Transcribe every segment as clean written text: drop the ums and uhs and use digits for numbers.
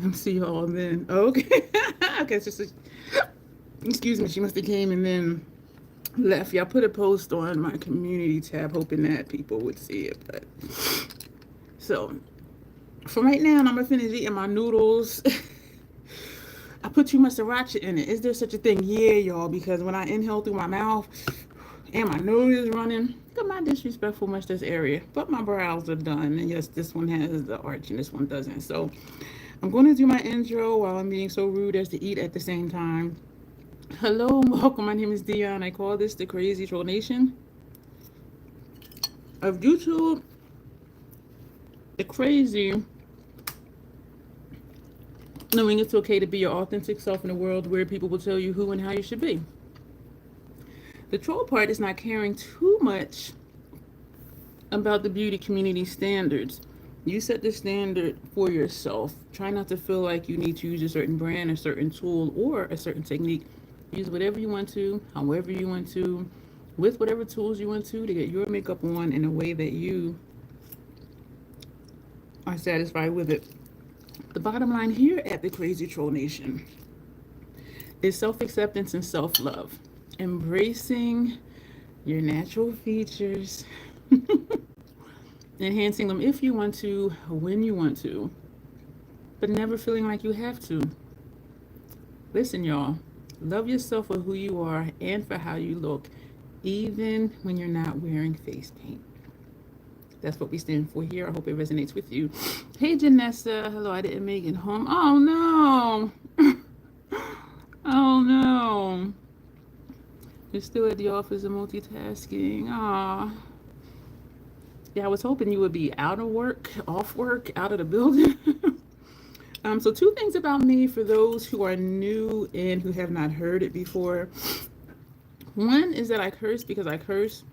I'll see y'all then. Okay. Okay, it's just excuse me, she must have came and then left. Y'all put a post on my community tab hoping that people would see it. But so for right now, I'm gonna finish eating my noodles. I put too much sriracha in it. Is there such a thing? Yeah, y'all, because when I inhale through my mouth and my nose is running, look at my disrespectful much this area. But my brows are done. And yes, this one has the arch and this one doesn't. So I'm going to do my intro while I'm being so rude as to eat at the same time. Hello and welcome. My name is Dion. I call this the Crazy Troll Nation of YouTube. The crazy, knowing it's okay to be your authentic self in a world where people will tell you who and how you should be. The troll part is not caring too much about the beauty community standards. You set the standard for yourself. Try not to feel like you need to use a certain brand, a certain tool, or a certain technique. Use whatever you want to, however you want to, with whatever tools you want to get your makeup on in a way that you are satisfied with it. The bottom line here at the Crazy Troll Nation is self-acceptance and self-love. Embracing your natural features, enhancing them if you want to, when you want to, but never feeling like you have to. Listen, y'all, love yourself for who you are and for how you look, even when you're not wearing face paint. That's what we stand for here. I hope it resonates with you. Hey, Janessa. Hello, I didn't make it home. Oh, no. Oh, no. You're still at the office of multitasking. Aw. Yeah, I was hoping you would be out of work, off work, out of the building. So 2 things about me for those who are new and who have not heard it before. One is that I curse because I curse.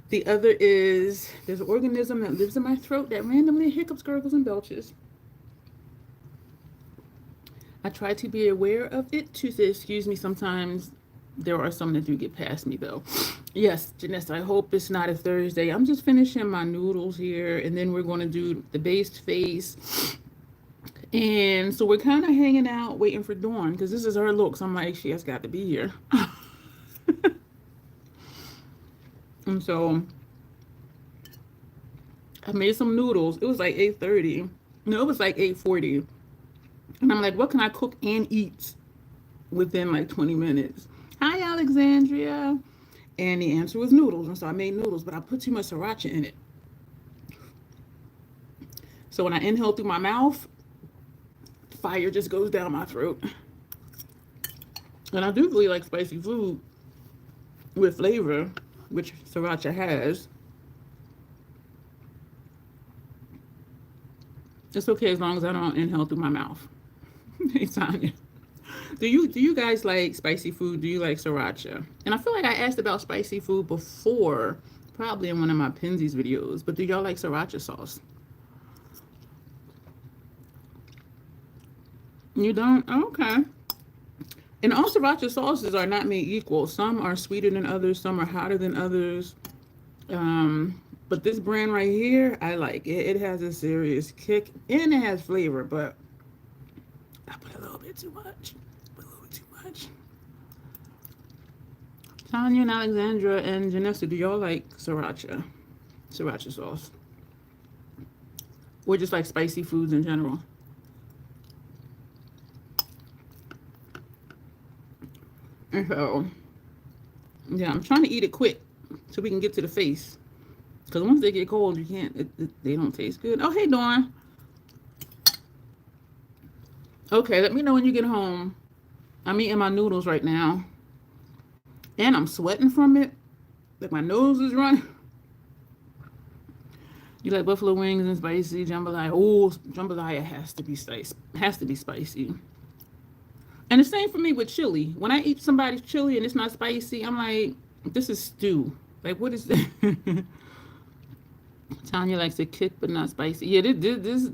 The other is there's an organism that lives in my throat that randomly hiccups, gurgles, and belches. I try to be aware of it to say, excuse me, sometimes there are some that do get past me, though. Yes, Janessa, I hope it's not a Thursday. I'm just finishing my noodles here, and then we're going to do the based face. And so we're kind of hanging out, waiting for Dawn, because this is her look. So I'm like, she has got to be here. And so I made some noodles. It was like 8:30. No, it was like 8:40. And I'm like, what can I cook and eat within like 20 minutes? Hi, Alexandria. And the answer was noodles. And so I made noodles, but I put too much sriracha in it. So when I inhale through my mouth, fire just goes down my throat. And I do really like spicy food with flavor, which sriracha has. It's okay as long as I don't inhale through my mouth. Hey, Tanya. Do you guys like spicy food? Do you like sriracha? And I feel like I asked about spicy food before, probably in one of my Pinsies videos. But do y'all like sriracha sauce? You don't? Okay. And all sriracha sauces are not made equal. Some are sweeter than others. Some are hotter than others. But this brand right here, I like it. It has a serious kick and it has flavor, but I put a little bit too much. Tanya and Alexandra and Janessa, do y'all like sriracha sauce? Or just like spicy foods in general? And so, yeah, I'm trying to eat it quick so we can get to the face. Because once they get cold, you can't, they don't taste good. Oh, hey, Dawn. Okay, let me know when you get home. I'm eating my noodles right now. And I'm sweating from it. Like my nose is running. You like buffalo wings and spicy jambalaya? Oh, jambalaya has to be spicy. And the same for me with chili. When I eat somebody's chili and it's not spicy, I'm like, this is stew. Like, what is this? Tanya likes it kick but not spicy. Yeah, this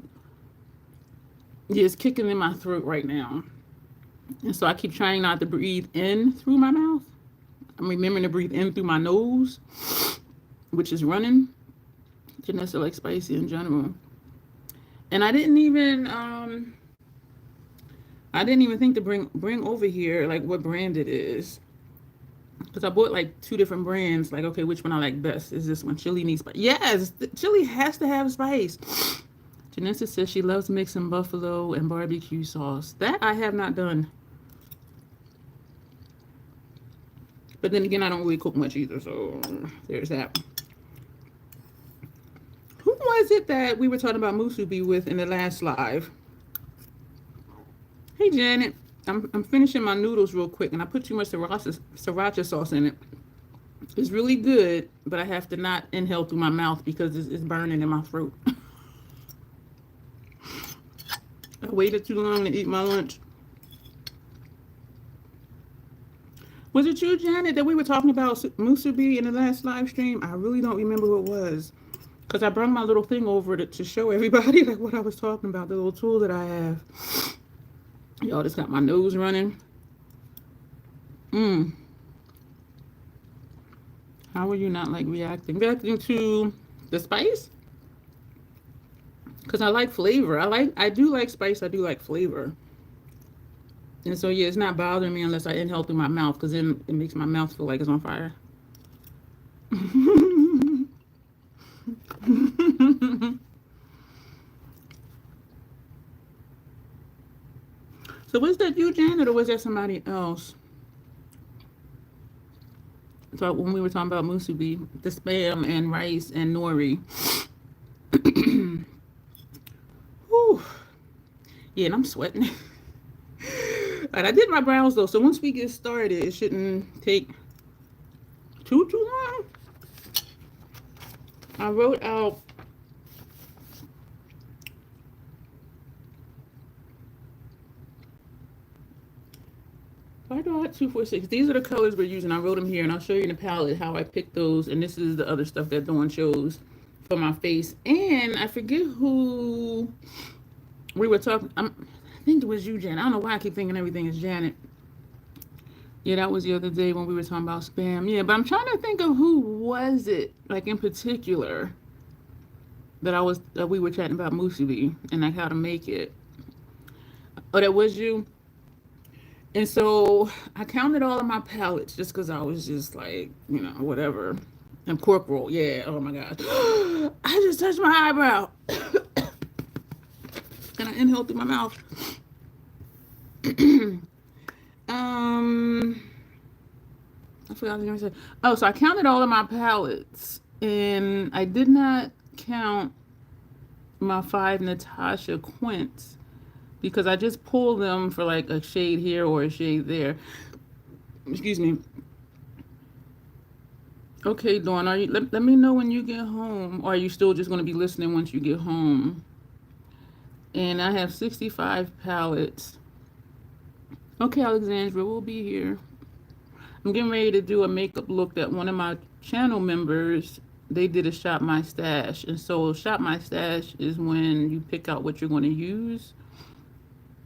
it's kicking in my throat right now. And so I keep trying not to breathe in through my mouth. I'm remembering to breathe in through my nose, which is running. Janessa likes spicy in general. And I didn't even think to bring over here like what brand it is. Because I bought like 2 different brands. Like, okay, which one I like best? Is this one? Chili needs spice. Yes, chili has to have spice. Janessa says she loves mixing buffalo and barbecue sauce. That I have not done. But then again, I don't really cook much either, so there's that. Who was it that we were talking about musubi with in the last live? Hey, Janet. I'm finishing my noodles real quick, and I put too much sriracha sauce in it. It's really good, but I have to not inhale through my mouth because it's burning in my throat. I waited too long to eat my lunch. Was it you, Janet, that we were talking about musubi in the last live stream? I really don't remember who it was. Because I brought my little thing over to show everybody like what I was talking about, the little tool that I have. Y'all just got my nose running. How are you not like reacting? Reacting to the spice? Because I like flavor. I do like spice. I do like flavor. And so, yeah, it's not bothering me unless I inhale through my mouth, because then it makes my mouth feel like it's on fire. So was that you, Janet, or was that somebody else? So when we were talking about musubi, the spam and rice and nori. Whew. Yeah, and I'm sweating. And I did my brows though, so once we get started, it shouldn't take too long. I wrote out Dot 246. These are the colors we're using. I wrote them here, and I'll show you in the palette how I picked those. And this is the other stuff that Dawn chose for my face. And I forget who we were talking. I think it was you, Janet. I don't know why I keep thinking everything is Janet. Yeah, that was the other day when we were talking about spam. Yeah, but I'm trying to think of who was it, like in particular, that we were chatting about musubi and like how to make it. Oh, that was you. And so I counted all of my palettes just because I was just like, you know, whatever. And corporal, yeah. Oh my gosh, I just touched my eyebrow, and I inhaled through my mouth. I forgot what I was going to say. Oh, so I counted all of my palettes, and I did not count my 5 Natasha Quints because I just pulled them for like a shade here or a shade there. Excuse me. Okay, Dawn, are you? Let me know when you get home, or are you still just going to be listening once you get home? And I have 65 palettes. Okay, Alexandra, we'll be here. I'm getting ready to do a makeup look that one of my channel members, they did a Shop My Stash. And so Shop My Stash is when you pick out what you're going to use.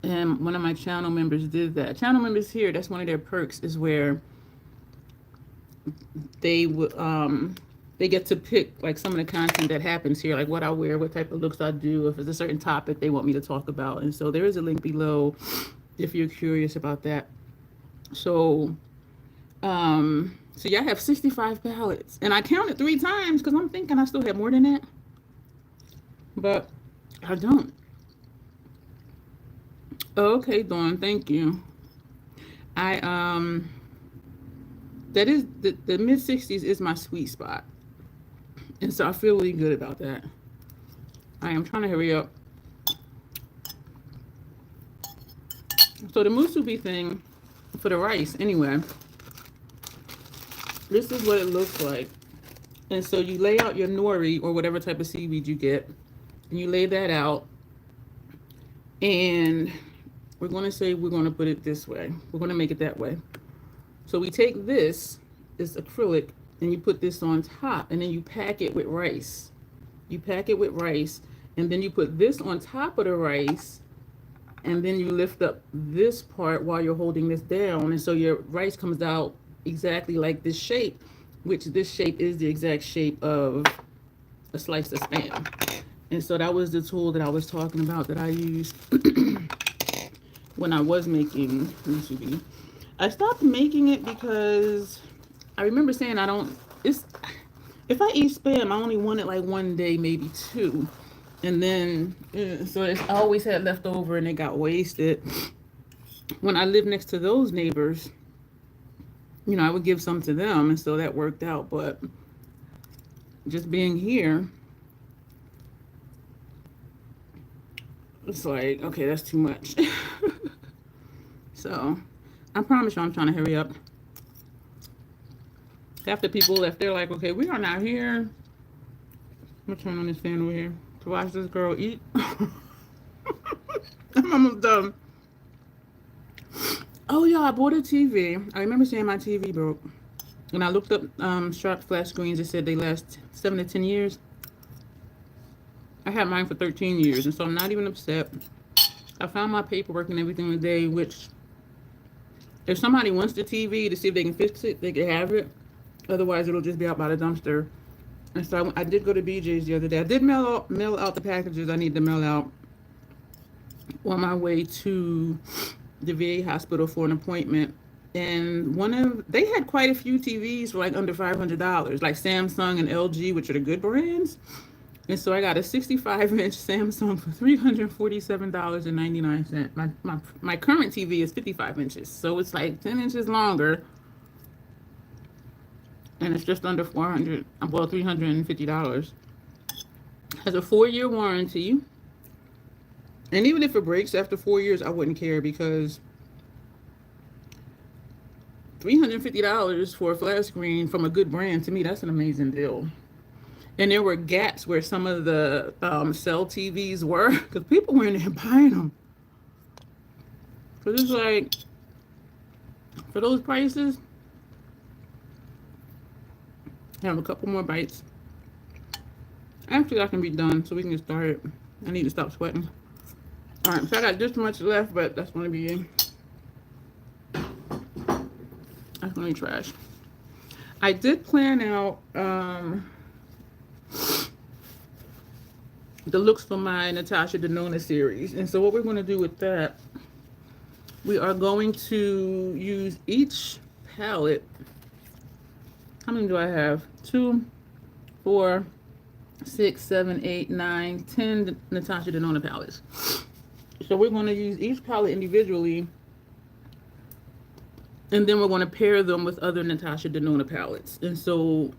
And one of my channel members did that. Channel members here, that's one of their perks, is where they get to pick like some of the content that happens here, like what I wear, what type of looks I do, if it's a certain topic they want me to talk about. And so there is a link below if you're curious about that. So yeah, I have 65 palettes, and I counted 3 times because I'm thinking I still have more than that, but I don't. Okay, Dawn, thank you. That is the mid 60s is my sweet spot, and so I feel really good about that. I am trying to hurry up. So the musubi thing for the rice, anyway. This is what it looks like. And so you lay out your nori or whatever type of seaweed you get, and you lay that out. And we're going to say we're going to put it this way. We're going to make it that way. So we take this acrylic, and you put this on top, and then you pack it with rice. You pack it with rice, and then you put this on top of the rice, and then you lift up this part while you're holding this down. And so your rice comes out exactly like this shape, which this shape is the exact shape of a slice of spam. And so that was the tool that I was talking about that I used when I was making musubi. I stopped making it because I remember saying if I eat spam, I only want it like one day, maybe two. And then, so I always had leftover and it got wasted. When I lived next to those neighbors, I would give some to them. And so that worked out. But just being here, it's like, okay, that's too much. So I promise you, I'm trying to hurry up. Half the people, if they're like, okay, we are not here. I'm gonna turn on this fan over here to watch this girl eat. I'm almost done. Oh yeah, I bought a TV. I remember saying my TV broke. When I looked up sharp flat screens, it said they last 7 to 10 years. I had mine for 13 years, and so I'm not even upset. I found my paperwork and everything today, which if somebody wants the TV to see if they can fix it, they can have it. Otherwise, it'll just be out by the dumpster. And so I did go to BJ's the other day. I did mail out the packages I need to mail out on my way to the VA hospital for an appointment. And they had quite a few TVs for like under $500, like Samsung and LG, which are the good brands. And so I got a 65-inch Samsung for $347.99. My current TV is 55 inches, so it's like 10 inches longer. And it's just under $350. Has a 4-year warranty. And even if it breaks after 4 years, I wouldn't care, because $350 for a flat screen from a good brand, to me, that's an amazing deal. And there were gaps where some of the cell TVs were, because people were in there buying them. Because it's like, for those prices, I have a couple more bites. Actually, I can be done, so we can get started. I need to stop sweating. All right, so I got this much left, but that's going to be trash. I did plan out the looks for my Natasha Denona series. And so what we're going to do with that, we are going to use each palette. How many do I have? 2, 4, 6, 7, 8, 9, 10 Natasha Denona palettes. So we're going to use each palette individually, and then we're going to pair them with other Natasha Denona palettes. And so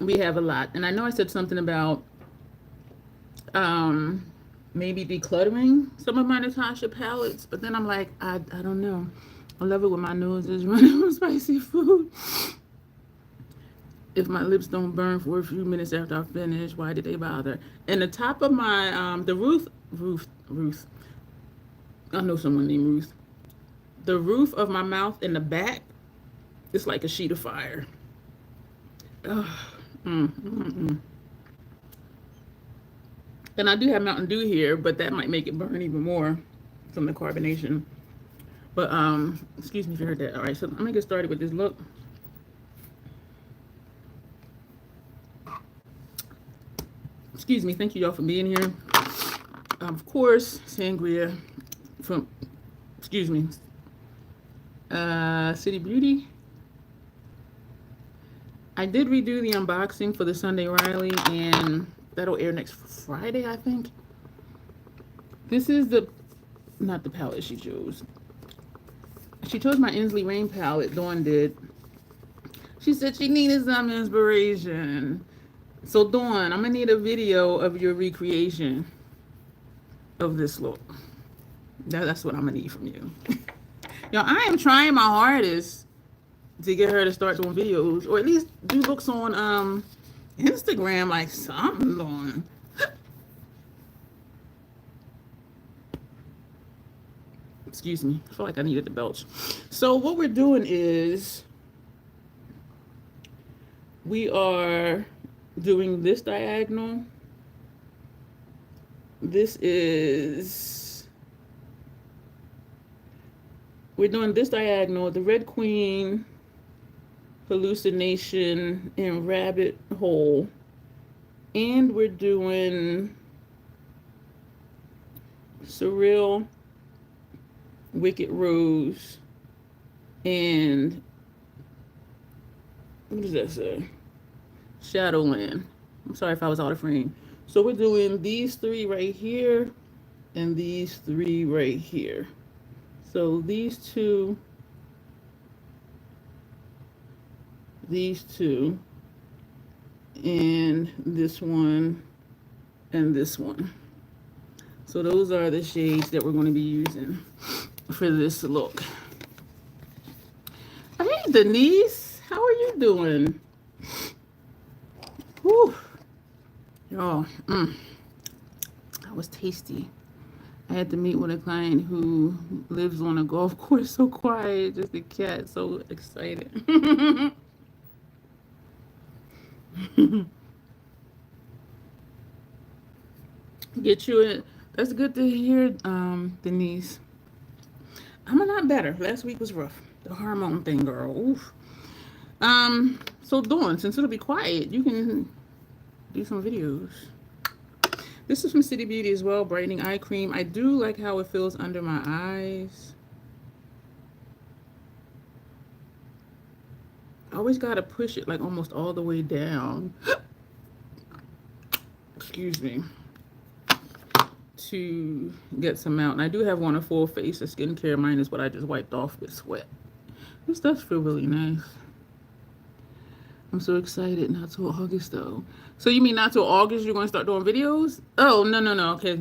we have a lot. And I know I said something about maybe decluttering some of my Natasha palettes, but then I'm like, I don't know. I love it when my nose is running with spicy food. If my lips don't burn for a few minutes after I finish, why did they bother? And the top of my, the Ruth, I know someone named Ruth. The roof of my mouth in the back is like a sheet of fire. And I do have Mountain Dew here, but that might make it burn even more from the carbonation. But, excuse me if you heard that. All right, so I'm gonna get started with this look. Excuse me, thank you y'all for being here. Of course, sangria from, excuse me, City Beauty. I did redo the unboxing for the Sunday Riley, and that'll air next Friday, I think. This is not the palette she chose. She chose my Ensley Rain palette, Dawn did. She said she needed some inspiration. So Dawn, I'm gonna need a video of your recreation of this look. That's what I'm gonna need from you. Y'all, I am trying my hardest to get her to start doing videos, or at least do looks on Instagram, like something on. Excuse me, I feel like I needed to belch. So what we're doing is we are doing this diagonal. We're doing this diagonal, the Red Queen, Hallucination, and Rabbit Hole. And we're doing Surreal, Wicked Rose, and what does that say? Shadowland. I'm sorry if I was out of frame. So we're doing these three right here and these three right here. So these two, and this one, and this one. So those are the shades that we're going to be using for this look. Hey Denise, how are you doing? Whew. Y'all, that was tasty. I had to meet with a client who lives on a golf course, so quiet, just a cat, so excited. Get you in. That's good to hear, Denise. I'm a lot better. Last week was rough. The hormone thing, girl. Oof. So Dawn, since it'll be quiet, you can do some videos. This is from City Beauty as well, brightening eye cream. I do like how it feels under my eyes. I always gotta push it like almost all the way down. Excuse me. To get some out. And I do have one a full face of skincare. Mine is what I just wiped off with sweat. This does feel really nice. I'm so excited. Not till August though. So you mean not till August you're going to start doing videos? Oh, no. Okay.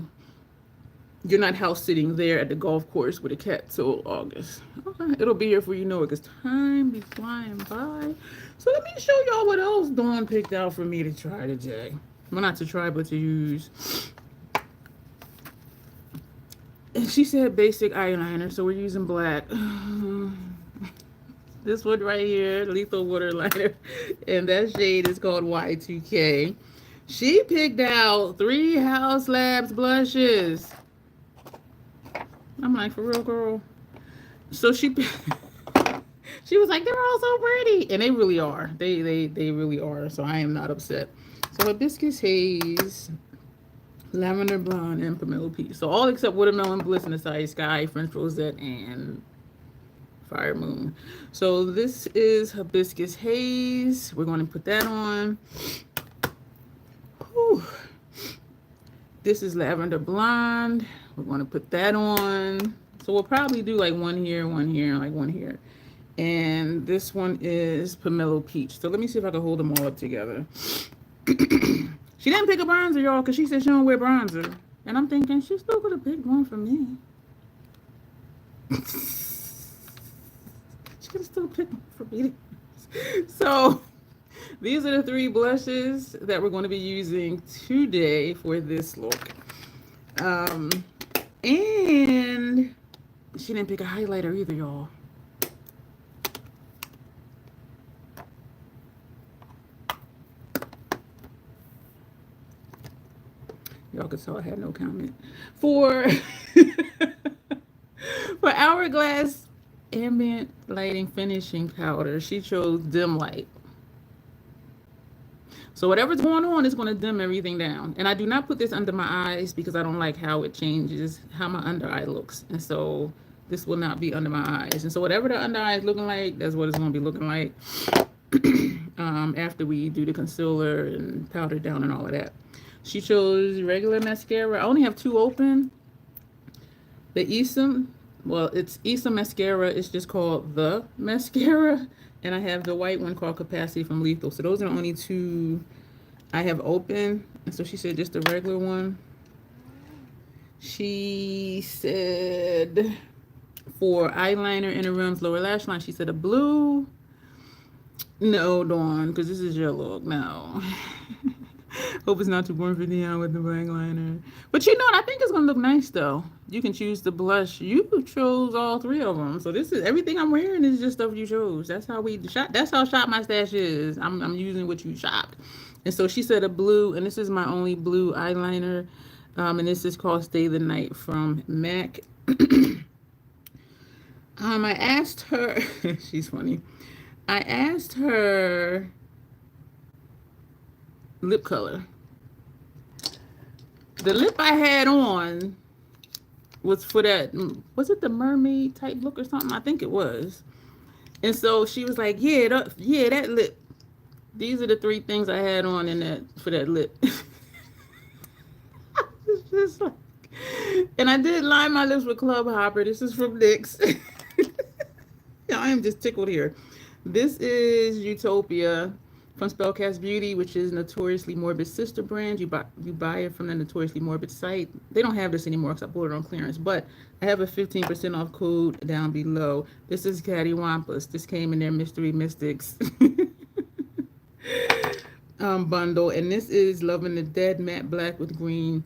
You're not house sitting there at the golf course with a cat till August. Okay. It'll be here for you know it because time be flying by. So let me show y'all what else Dawn picked out for me to try today. Well, not to try, but to use. And she said basic eyeliner, so we're using black. This one right here, Lethal Waterliner, and that shade is called Y2K. She picked out 3 House Labs blushes. I'm like, for real, girl? So she was like, they're all so pretty, and they really are. They really are. So I am not upset. So Hibiscus Haze, Lavender Blonde, and Pomelo Peach. So all except Watermelon Bliss in the Side Sky, French Rosette, and Fire Moon. So this is Hibiscus Haze. We're going to put that on. Whew. This is Lavender Blonde. We're going to put that on. So we'll probably do like one here, like one here. And this one is Pomelo Peach. So let me see if I can hold them all up together. She didn't pick a bronzer, y'all, because she said she don't wear bronzer. And I'm thinking, she still could have picked one for me. She could have still picked one for me. So, these are the 3 blushes that we're going to be using today for this look. And she didn't pick a highlighter either, y'all. Y'all could tell I had no comment. For Hourglass Ambient Lighting Finishing Powder, she chose Dim Light. So whatever's going on is going to dim everything down. And I do not put this under my eyes because I don't like how it changes, how my under eye looks. And so this will not be under my eyes. And so whatever the under eye is looking like, that's what it's going to be looking like after we do the concealer and powder down and all of that. She chose regular mascara. I only have 2 open. The Esom, well, it's Esom mascara. It's just called the mascara. And I have the white one called Capacity from Lethal. So those are the only 2 I have open. And so she said just the regular one. She said for eyeliner, inner rims, lower lash line, she said a blue. No, Dawn, because this is your look. No. Hope it's not too boring for Dion with the black liner. But you know what? I think it's going to look nice, though. You can choose the blush. You chose all 3 of them. So this is everything I'm wearing is just stuff you chose. That's how we shop. That's how Shop My Stash is. I'm using what you shopped. And so she said a blue, and this is my only blue eyeliner. And this is called Stay the Night from MAC. I asked her, she's funny. I asked her lip color. The lip I had on was for that, was it the mermaid type look or something? I think it was. And so she was like, yeah, that lip. These are the 3 things I had on in that for that lip. It's just like, and I did line my lips with Club Hopper. This is from NYX. I am just tickled here. This is Utopia from Spellcast Beauty, which is Notoriously Morbid sister brand. You buy it from the Notoriously Morbid site. They don't have this anymore because I bought it on clearance, but I have a 15% off code down below. This is Cattywampus. This came in their Mystery Mystics bundle, and this is Loving the Dead matte black with green,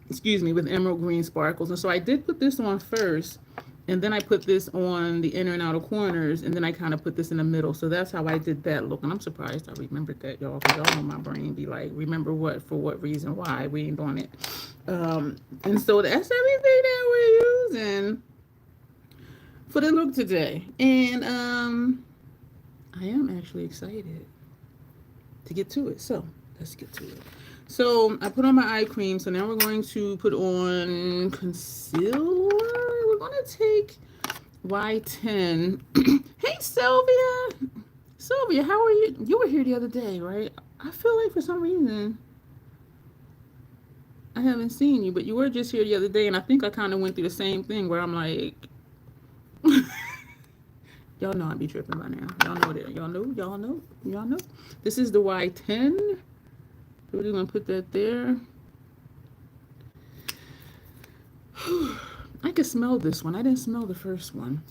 with emerald green sparkles. And so I did put this on first, and then I put this on the inner and outer corners, and then I kind of put this in the middle. So that's how I did that look. And I'm surprised I remembered that, y'all, because y'all know my brain be like, remember what, for what reason, why, we ain't doing it. And so that's everything that we're using for the look today. And I am actually excited to get to it. So let's get to it. So I put on my eye cream. So now we're going to put on concealer. We're going to take Y10. Hey, Sylvia. Sylvia, how are you? You were here the other day, right? I feel like for some reason I haven't seen you, but you were just here the other day, and I think I kind of went through the same thing where I'm like, y'all know I be tripping by now. Y'all know that. Y'all know. This is the Y10. We're going to put that there. I can smell this one. I didn't smell the first one.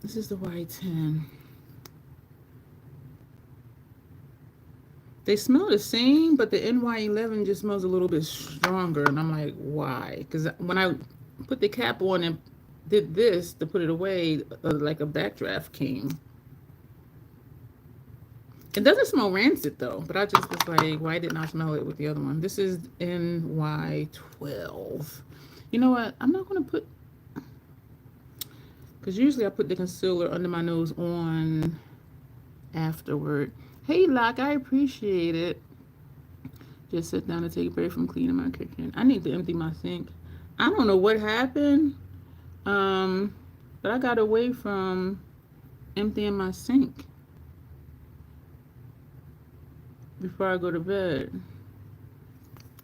This is the Y10. They smell the same, but the NY11 just smells a little bit stronger. And I'm like, why? Because when I put the cap on and did this to put it away, like a backdraft came. It doesn't smell rancid though, but I just was like, why didn't I smell it with the other one? This is NY12. You know what? I'm not going to put, because usually I put the concealer under my nose on afterward. Hey, Locke, I appreciate it. Just sit down and take a break from cleaning my kitchen. I need to empty my sink. I don't know what happened, but I got away from emptying my sink before I go to bed.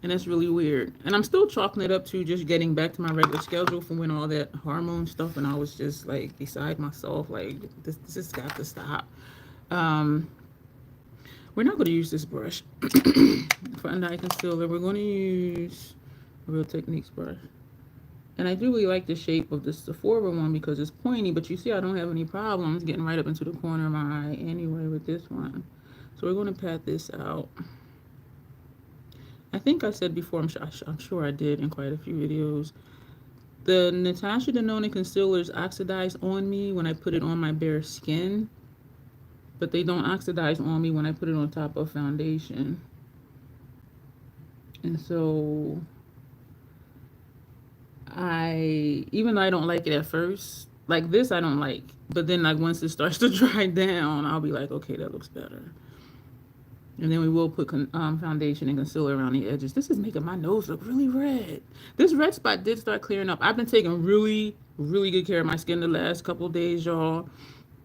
And that's really weird. And I'm still chalking it up to just getting back to my regular schedule from when all that hormone stuff, and I was just like beside myself, like this has got to stop. We're not going to use this brush for under eye concealer. We're going to use a Real Techniques brush. And I do really like the shape of the Sephora one because it's pointy, but you see I don't have any problems getting right up into the corner of my eye anyway with this one. So we're going to pat this out. I think I said before, I'm sure I did in quite a few videos, the Natasha Denona concealers oxidize on me when I put it on my bare skin, but they don't oxidize on me when I put it on top of foundation. And so even though I don't like it at first, like this I don't like, but then like once it starts to dry down, I'll be like, okay, that looks better. And then we will put foundation and concealer around the edges. This is making my nose look really red. This red spot did start clearing up. I've been taking really, really good care of my skin the last couple of days, y'all,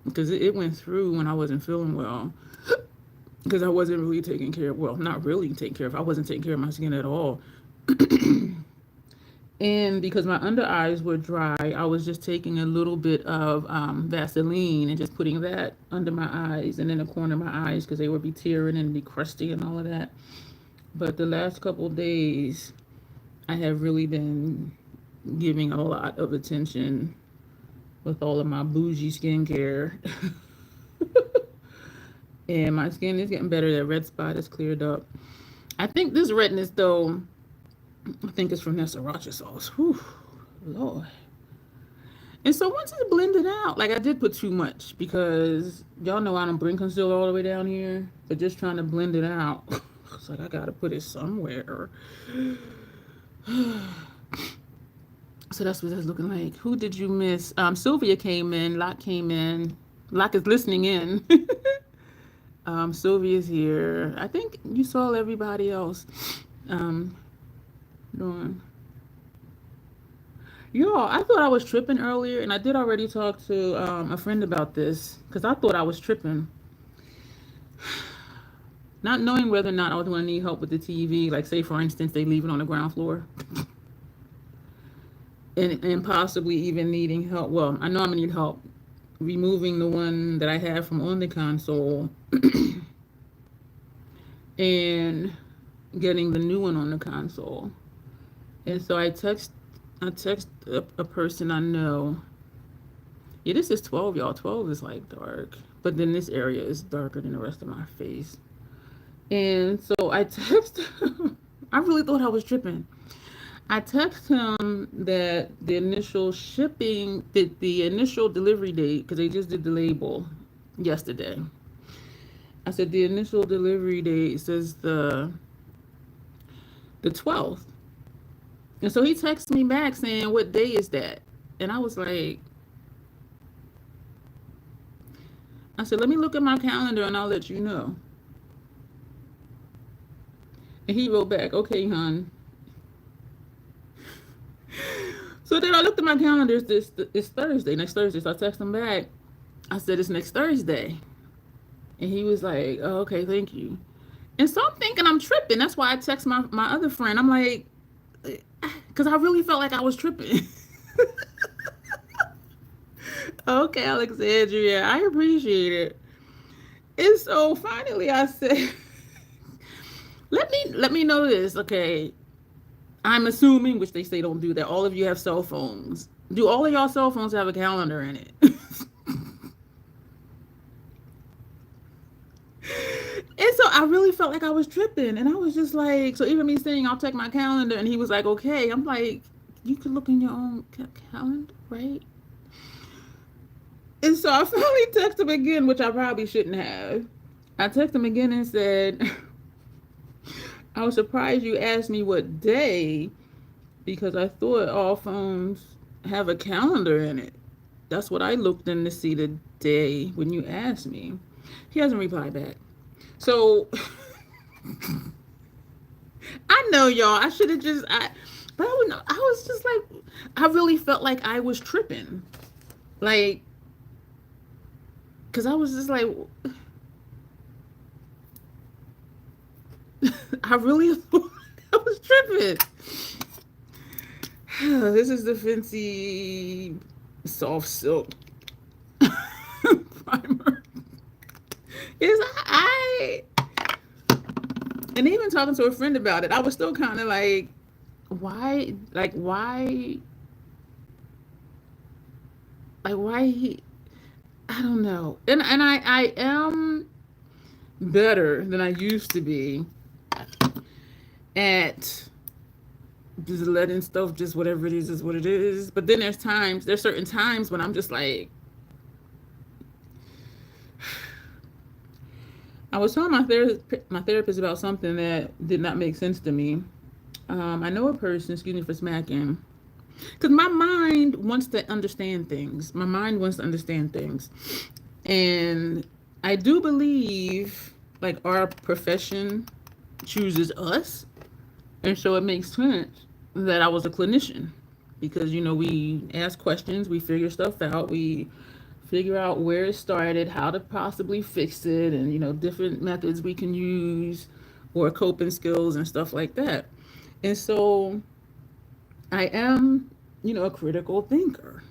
because it went through when I wasn't feeling well. Because I wasn't really taking care of, well, not really taking care of, I wasn't taking care of my skin at all. And because my under eyes were dry, I was just taking a little bit of Vaseline and just putting that under my eyes and in the corner of my eyes because they would be tearing and be crusty and all of that. But the last couple of days, I have really been giving a lot of attention with all of my bougie skincare. And my skin is getting better. That red spot is cleared up. I think this redness, though, I think it's from that sriracha sauce. Whew, Lord. And so once it's blended out, like I did put too much because y'all know I don't bring concealer all the way down here, but just trying to blend it out. It's like I gotta put it somewhere. So that's what that's looking like. Who did you miss? Sylvia came in. Locke came in. Locke is listening in. Sylvia's here. I think you saw everybody else doing. Yo, I thought I was tripping earlier, and I did already talk to a friend about this because I thought I was tripping, not knowing whether or not I was going to need help with the TV. Like, say for instance, they leave it on the ground floor, and possibly even needing help. Well, I know I'm gonna need help removing the one that I have from on the console and getting the new one on the console. And so I text a person I know. Yeah, this is 12, y'all. 12 is like dark, but then this area is darker than the rest of my face. And so I text him. I really thought I was tripping. I text him that the initial shipping, the initial delivery date, because they just did the label yesterday. I said the initial delivery date says the 12th. And so he texted me back saying, what day is that? And I was like, I said, let me look at my calendar and I'll let you know. And he wrote back, okay, hon. So then I looked at my calendar. It's Thursday, next Thursday. So I texted him back. I said, it's next Thursday. And he was like, oh, okay, thank you. And so I'm thinking I'm tripping. That's why I text my other friend. I'm like, because I really felt like I was tripping. Okay, Alexandria, I appreciate it. And so finally I said, let me know this, okay? I'm assuming, which they say don't do that, all of you have cell phones. Do all of y'all cell phones have a calendar in it? And so I really felt like I was tripping. And I was just like, so even me saying I'll check my calendar, and he was like, okay. I'm like, you could look in your own calendar, right? And so I finally texted him again, which I probably shouldn't have. I texted him again and said, I was surprised you asked me what day, because I thought all phones have a calendar in it. That's what I looked in to see the day when you asked me. He hasn't replied back. So I know, y'all, I should have just, but I was just like, I really felt like I was tripping. Like, because I was just like, I really thought I was tripping. This is the Fenty Soft Silk primer. And even talking to a friend about it, I was still kind of like, why he, I don't know. And I am better than I used to be at just letting stuff, just whatever it is what it is. But then there's certain times when I'm just like, I was telling my therapist about something that did not make sense to me. I know a person, excuse me for smacking, because my mind wants to understand things. And I do believe, like, our profession chooses us. And so it makes sense that I was a clinician, because, you know, we ask questions, we figure stuff out, we figure out where it started, how to possibly fix it, and, you know, different methods we can use or coping skills and stuff like that. And so I am, you know, a critical thinker.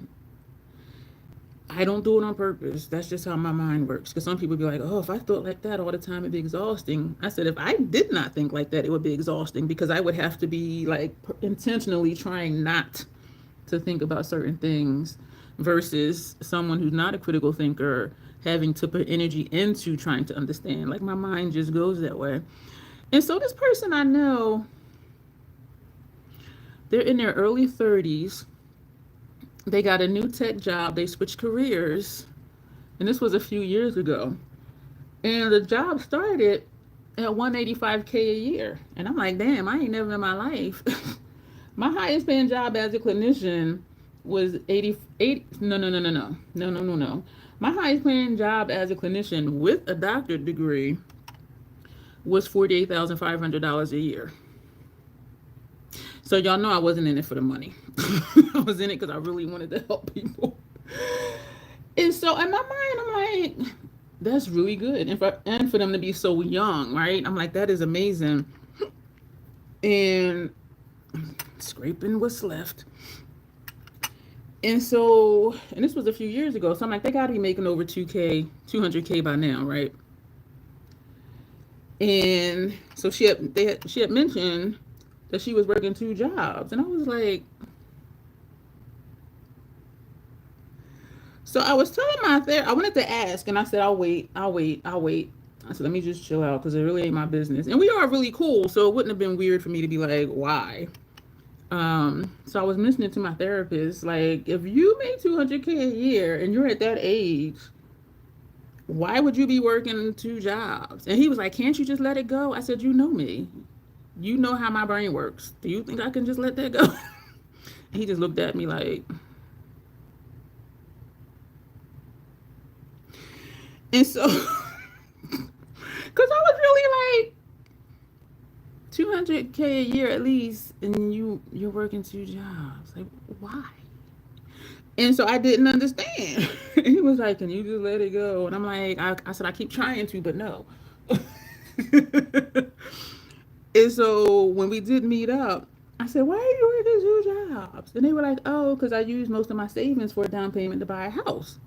I don't do it on purpose. That's just how my mind works. Because some people be like, oh, if I thought like that all the time, it'd be exhausting. I said, if I did not think like that, it would be exhausting, because I would have to be like intentionally trying not to think about certain things, versus someone who's not a critical thinker having to put energy into trying to understand. Like, my mind just goes that way. And so this person I know, they're in their early 30s. They got a new tech job. They switched careers. And this was a few years ago. And the job started at $185K a year. And I'm like, damn, I ain't never in my life. My highest paying job as a clinician was 80. No. My highest paying job as a clinician with a doctorate degree was $48,500 a year. So y'all know I wasn't in it for the money. I was in it because I really wanted to help people. And so in my mind, I'm like, that's really good. And for them to be so young, right? I'm like, that is amazing. And scraping what's left. And so, and this was a few years ago. So I'm like, they got to be making over 200K by now, right? And so she had mentioned that she was working 2 jobs, and I was like, so I was telling my therapist, I wanted to ask, and I said, I'll wait. I said, let me just chill out because it really ain't my business. And we are really cool, so it wouldn't have been weird for me to be like, why? So I was mentioning to my therapist, like, if you make 200K a year and you're at that age, why would you be working 2 jobs? And he was like, can't you just let it go? I said, you know me. You know how my brain works. Do you think I can just let that go? And he just looked at me like, and so, because I was really like, 200K a year at least, and you're working 2 jobs. Like, why? And so I didn't understand. He was like, can you just let it go? And I'm like, I said, I keep trying to, but no. And so when we did meet up, I said, why are you working 2 jobs? And they were like, oh, because I used most of my savings for a down payment to buy a house.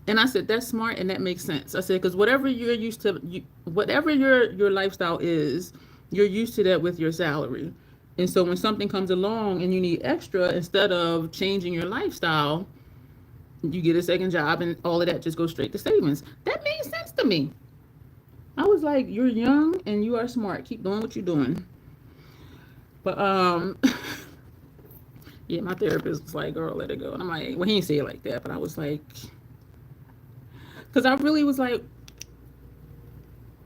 And I said, that's smart and that makes sense. I said, because whatever you're used to, whatever your lifestyle is, you're used to that with your salary. And so when something comes along and you need extra, instead of changing your lifestyle, you get a second job and all of that just goes straight to savings. That made sense to me. I was like, you're young and you are smart. Keep doing what you're doing. But yeah, my therapist was like, girl, let it go. And I'm like, well, he didn't say it like that, but I was like, because I really was like,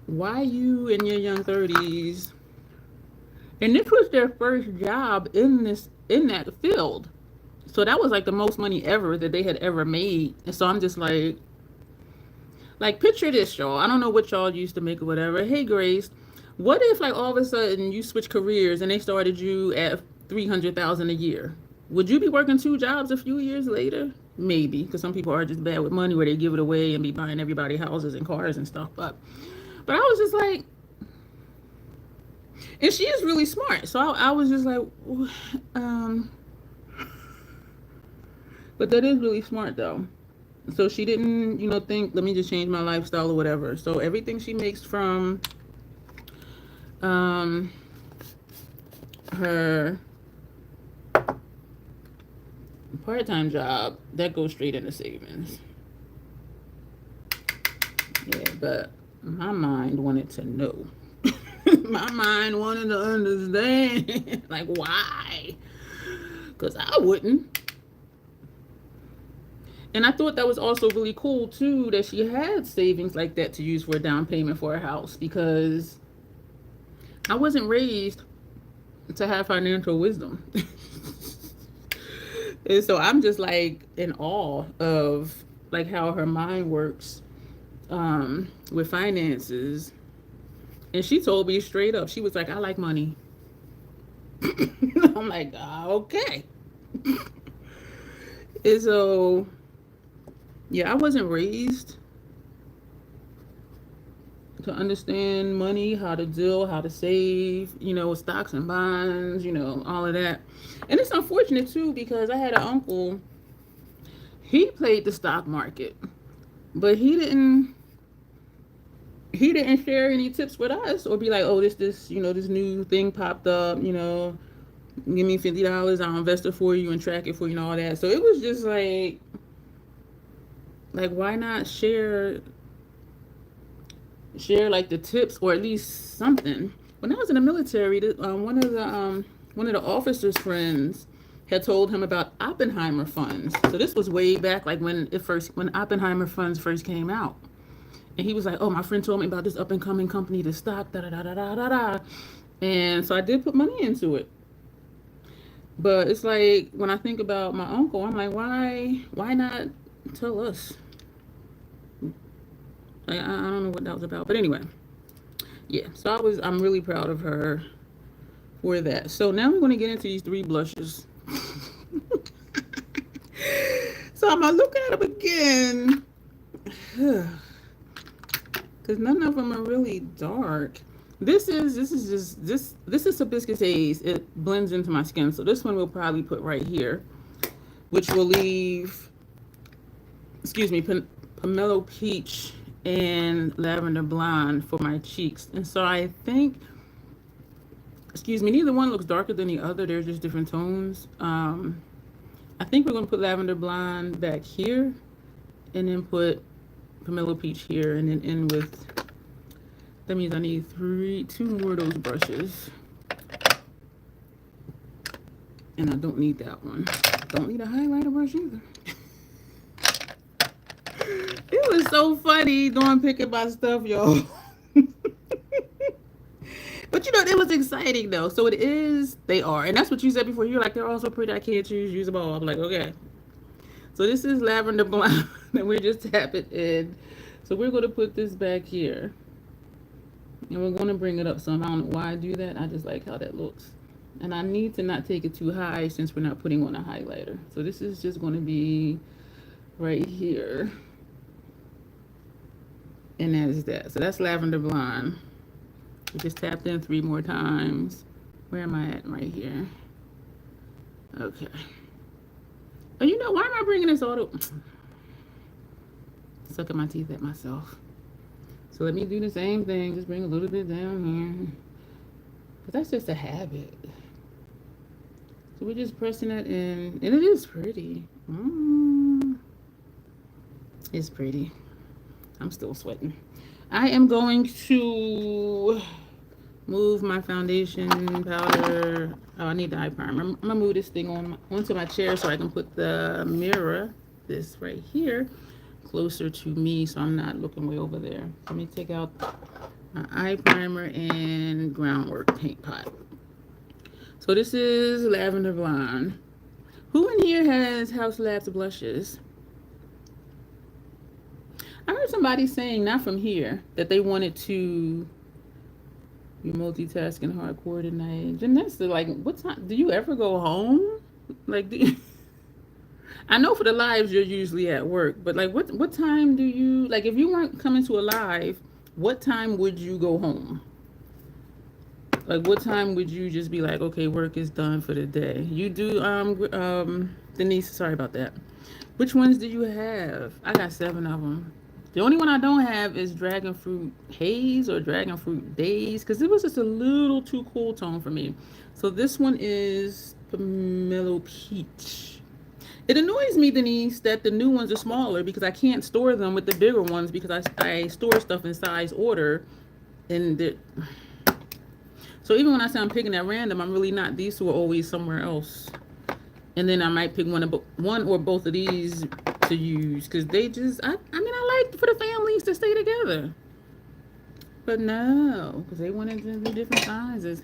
why you in your young 30s? And this was their first job in that field. So that was like the most money ever that they had ever made. And so I'm just like picture this, y'all. I don't know what y'all used to make or whatever. Hey, Grace, what if like all of a sudden you switch careers and they started you at $300,000 a year? Would you be working 2 jobs a few years later? Maybe, because some people are just bad with money where they give it away and be buying everybody houses and cars and stuff. But I was just like, and she is really smart. So I was just like, but that is really smart though. So she didn't, think, let me just change my lifestyle or whatever. So everything she makes from her part-time job, that goes straight into savings. Yeah, but my mind wanted to know. My mind wanted to understand. Like, why? Because I wouldn't. And I thought that was also really cool, too, that she had savings like that to use for a down payment for a house. Because I wasn't raised to have financial wisdom. And so I'm just like in awe of like how her mind works with finances. And she told me straight up, she was like, I like money. I'm like, okay. And so, yeah, I wasn't raised to understand money, how to deal, how to save, stocks and bonds, all of that. And it's unfortunate too, because I had an uncle, he played the stock market, but he didn't share any tips with us or be like, oh, this new thing popped up, give me $50, I'll invest it for you and track it for you and all that. So it was just like why not share like the tips or at least something. When I was in the military, one of the officers' friends had told him about Oppenheimer funds. So this was way back, like when Oppenheimer funds first came out. And he was like, oh, my friend told me about this up and coming company, the stock, da da da da da da da. And so I did put money into it. But it's like when I think about my uncle, I'm like, why not tell us? I don't know what that was about, but anyway, yeah. So I'm really proud of her for that. So now we're going to get into these 3 blushes. So I'm gonna look at them again, because none of them are really dark. This is hibiscus haze. It blends into my skin, so this one we'll probably put right here, which will leave, excuse me, pomelo peach and lavender blonde for my cheeks. And so I think, excuse me, neither one looks darker than the other. They're just different tones. I think we're going to put lavender blonde back here, and then put pomelo peach here, and then end with, that means I need 2 more of those brushes. And I don't need that one. Don't need a highlighter brush either. It was so funny doing picking my stuff, y'all. But you know, it was exciting though. So it is, they are. And that's what you said before. You're like, they're all so pretty, I can't use them all. I'm like, okay. So this is lavender blonde that we're just tapping in. So we're going to put this back here. And we're going to bring it up some. I don't know why I do that. I just like how that looks. And I need to not take it too high since we're not putting on a highlighter. So this is just going to be right here. And that is that. So that's lavender blonde. We just tapped in 3 more times. Where am I at? Right here. Okay. Oh, you know, why am I bringing this all to... Sucking my teeth at myself. So let me do the same thing. Just bring a little bit down here. But that's just a habit. So we're just pressing it in. And it is pretty. It's pretty. I'm still sweating. I am going to move my foundation powder. Oh, I need the eye primer. I'm gonna move this thing onto my chair so I can put the mirror, this right here, closer to me so I'm not looking way over there. Let me take out my eye primer and groundwork paint pot. So this is lavender blonde. Who in here has House Labs blushes? I heard somebody saying, not from here, that they wanted to, you're multitasking hardcore tonight. Janessa, like, what time, do you ever go home? Like, I know for the lives you're usually at work, but like, what time do you, like, if you weren't coming to a live, what time would you go home? Like, what time would you just be like, okay, work is done for the day? You do, Denise, sorry about that. Which ones do you have? I got 7 of them. The only one I don't have is Dragon Fruit Haze or Dragon Fruit Days, because it was just a little too cool tone for me. So this one is Pomelo Peach. It annoys me, Denise, that the new ones are smaller because I can't store them with the bigger ones because I store stuff in size order. And so even when I say I'm picking at random, I'm really not. These 2 are always somewhere else. And then I might pick one or both of these to use because they just, I mean, I like for the families to stay together. But no, because they wanted to do different sizes.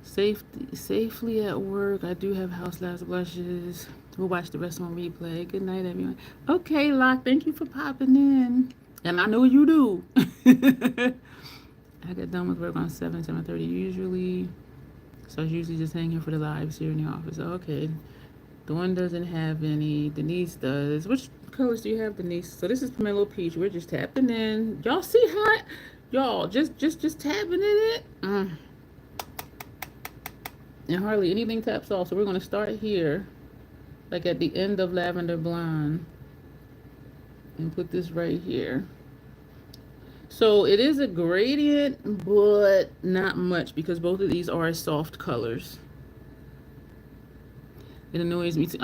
Safely at work. I do have House Labs blushes. We'll watch the rest on replay. Good night, everyone. Okay, Locke, thank you for popping in. And I know you do. I get done with work on 7:30 usually. So I usually just hang here for the lives here in the office. Okay. Dawn doesn't have any. Denise does. Which colors do you have, Denise? So this is Pomelo Peach. We're just tapping in. Y'all see how y'all just tapping in it? And hardly anything taps off. So we're gonna start here, like at the end of Lavender Blonde. And put this right here. So it is a gradient, but not much because both of these are soft colors. It annoys me too.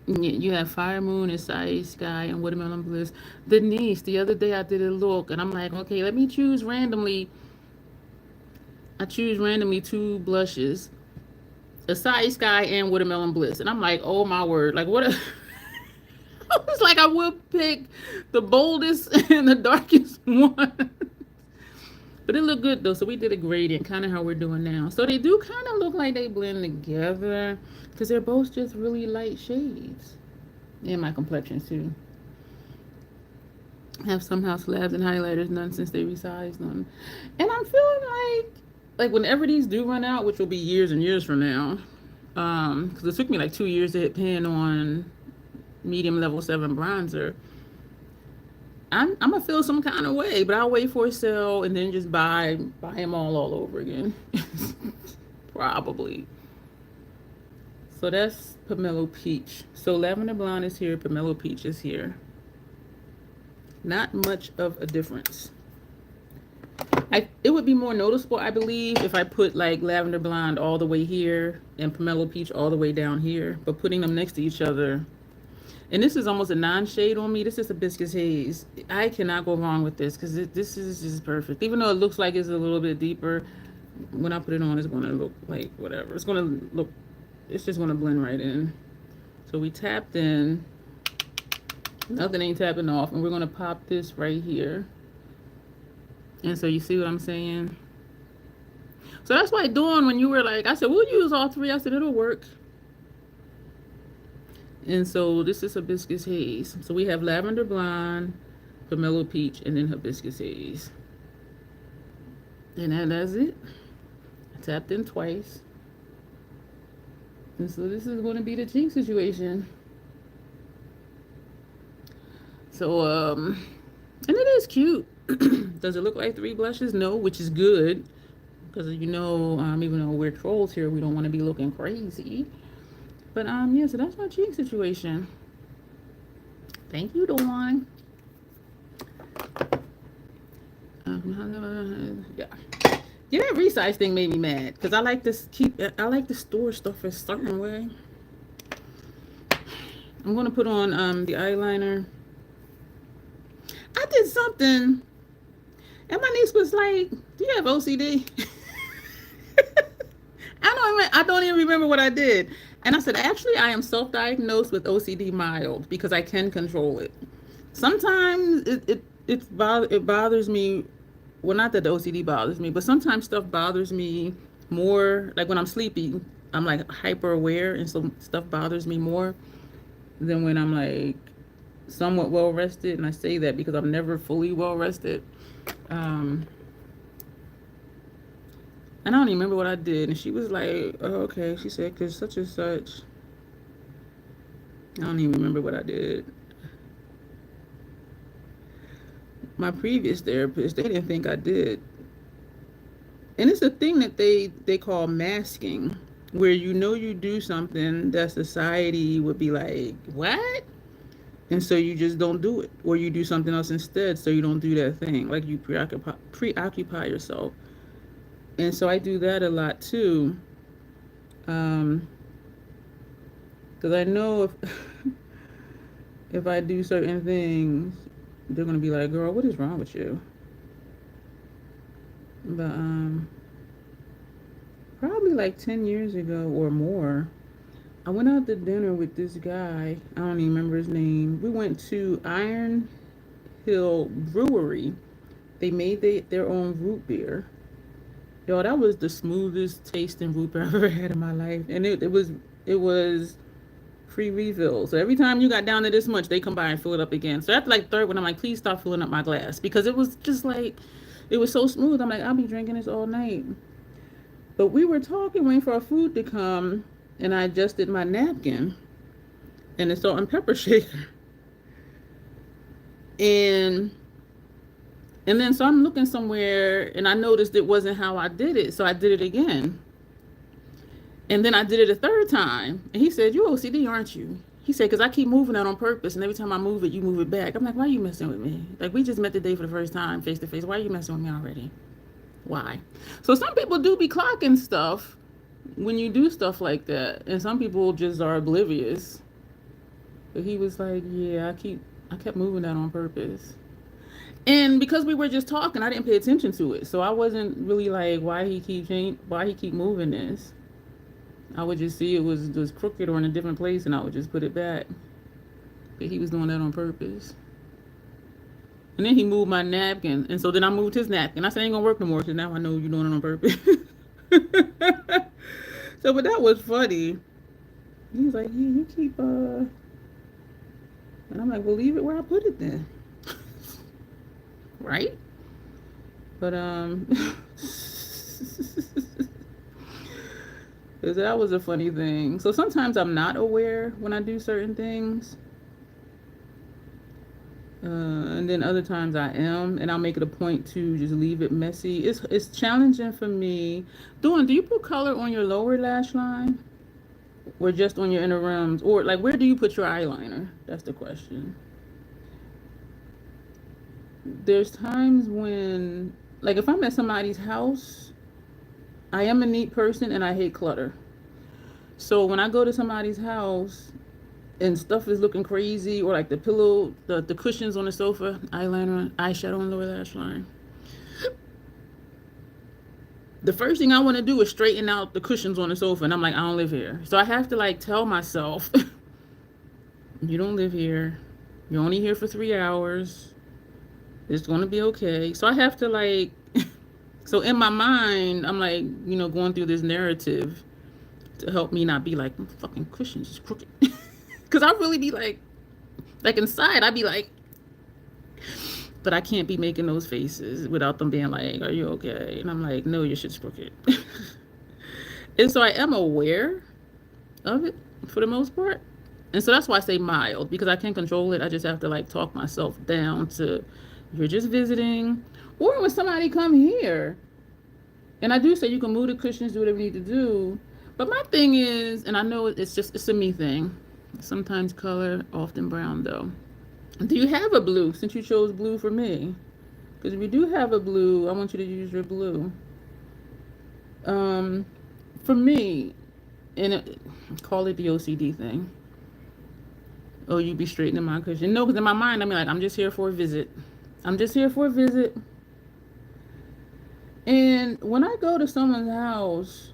You have Fire Moon, Acai Sky, and Watermelon Bliss. Denise, the other day I did a look, and I'm like, okay, let me choose randomly. I choose randomly 2 blushes, Acai Sky and Watermelon Bliss. And I'm like, oh my word, like what? I was like, I will pick the boldest and the darkest one. But it looked good though. So we did a gradient, kind of how we're doing now. So they do kind of look like they blend together because they're both just really light shades. And my complexion too. Have some house labs and highlighters done since they resized them. And I'm feeling like whenever these do run out, which will be years and years from now, because it took me like 2 years to hit pan on medium level 7 bronzer. I'm gonna feel some kind of way, but I'll wait for a sale and then just buy them all over again. Probably. So that's Pomelo Peach. So Lavender Blonde is here, Pomelo Peach is here. Not much of a difference. It would be more noticeable, I believe, if I put like Lavender Blonde all the way here and Pomelo Peach all the way down here. But putting them next to each other, and this is almost a non-shade on me. This is Hibiscus Haze. I cannot go wrong with this because this is just perfect. Even though it looks like it's a little bit deeper, when I put it on, it's going to look like whatever. It's just going to blend right in. So we tapped in. Nothing ain't tapping off, and we're going to pop this right here. And so you see what I'm saying? So that's why Dawn, when you were like, I said, we'll use all three. I said, it'll work. And so this is Hibiscus Haze. So we have Lavender Blonde, Pomelo Peach, and then Hibiscus Haze. And that's it. I tapped in twice. And so this is going to be the cheek situation. So, and it is cute. Does it look like 3 blushes? No, which is good. Because, even though we're trolls here, we don't want to be looking crazy. But, yeah, so that's my cheek situation. Thank you, Dawn. Yeah. Yeah, that resize thing made me mad. Because I like to store stuff a certain way. I'm going to put on the eyeliner. I did something, and my niece was like, "Do you have OCD?" I don't even remember what I did. And I said, actually, I am self-diagnosed with OCD mild because I can control it. Sometimes it bothers me. Well, not that the OCD bothers me, but sometimes stuff bothers me more. Like when I'm sleepy, I'm like hyper aware, and so stuff bothers me more than when I'm like somewhat well rested. And I say that because I'm never fully well rested. And I don't even remember what I did. And she was like, oh, okay. She said, because such and such. I don't even remember what I did. My previous therapist, they didn't think I did. And it's a thing that they call masking, where you do something that society would be like, what? And so you just don't do it. Or you do something else instead so you don't do that thing. Like you preoccupy yourself. And so I do that a lot too. Because I know if I do certain things, they're going to be like, girl, what is wrong with you? But probably like 10 years ago or more, I went out to dinner with this guy. I don't even remember his name. We went to Iron Hill Brewery. They made their own root beer. Yo, that was the smoothest tasting root beer I've ever had in my life. And it was free refill. So every time you got down to this much, they come by and fill it up again. So after like third one, I'm like, please stop filling up my glass. Because it was just like, it was so smooth. I'm like, I'll be drinking this all night. But we were talking, waiting for our food to come. And I adjusted my napkin and the salt and pepper shaker. And then so I'm looking somewhere and I noticed it wasn't how I did it. So I did it again. And then I did it a third time. And he said, you OCD, aren't you? He said, because I keep moving that on purpose. And every time I move it, you move it back. I'm like, why are you messing with me? Like, we just met today for the first time, face to face. Why are you messing with me already? Why? So some people do be clocking stuff when you do stuff like that. And some people just are oblivious. But he was like, yeah, I kept moving that on purpose. And because we were just talking, I didn't pay attention to it. So I wasn't really like, why he keep moving this. I would just see it was crooked or in a different place, and I would just put it back. But he was doing that on purpose. And then he moved my napkin, and so then I moved his napkin. I said, it ain't gonna work no more, because now I know you're doing it on purpose. So, but that was funny. He was like, yeah, you keep, and I'm like, well, leave it where I put it then. right? But because that was a funny thing. So sometimes I'm not aware when I do certain things. And then other times I am, and I'll make it a point to just leave it messy. It's challenging for me. Do you put color on your lower lash line? Or just on your inner rims? Or like where do you put your eyeliner? That's the question. There's times when, like if I'm at somebody's house, I am a neat person and I hate clutter. So when I go to somebody's house and stuff is looking crazy, or like the pillow, the cushions on the sofa, eyeliner, eyeshadow on the lower lash line, the first thing I want to do is straighten out the cushions on the sofa, and I'm like, I don't live here. So I have to like tell myself, you don't live here. You're only here for 3 hours. It's going to be okay. So I have to like, so in my mind, I'm like, going through this narrative to help me not be like, fucking cushions is crooked. Because I really be like inside, I'd be like, but I can't be making those faces without them being like, are you okay? And I'm like, no, your shit's crooked. And so I am aware of it for the most part. And so that's why I say mild, because I can't control it. I just have to like talk myself down to, you're just visiting. Or when somebody come here, and I do say you can move the cushions, do whatever you need to do. But my thing is, and I know it's a me thing. Sometimes color, often brown though. Do you have a blue, since you chose blue for me? Because if you do have a blue, I want you to use your blue. For me, call it the OCD thing. Oh, you be straightening my cushion. No, because in my mind, I'm like, I'm just here for a visit. I'm just here for a visit. And when I go to someone's house,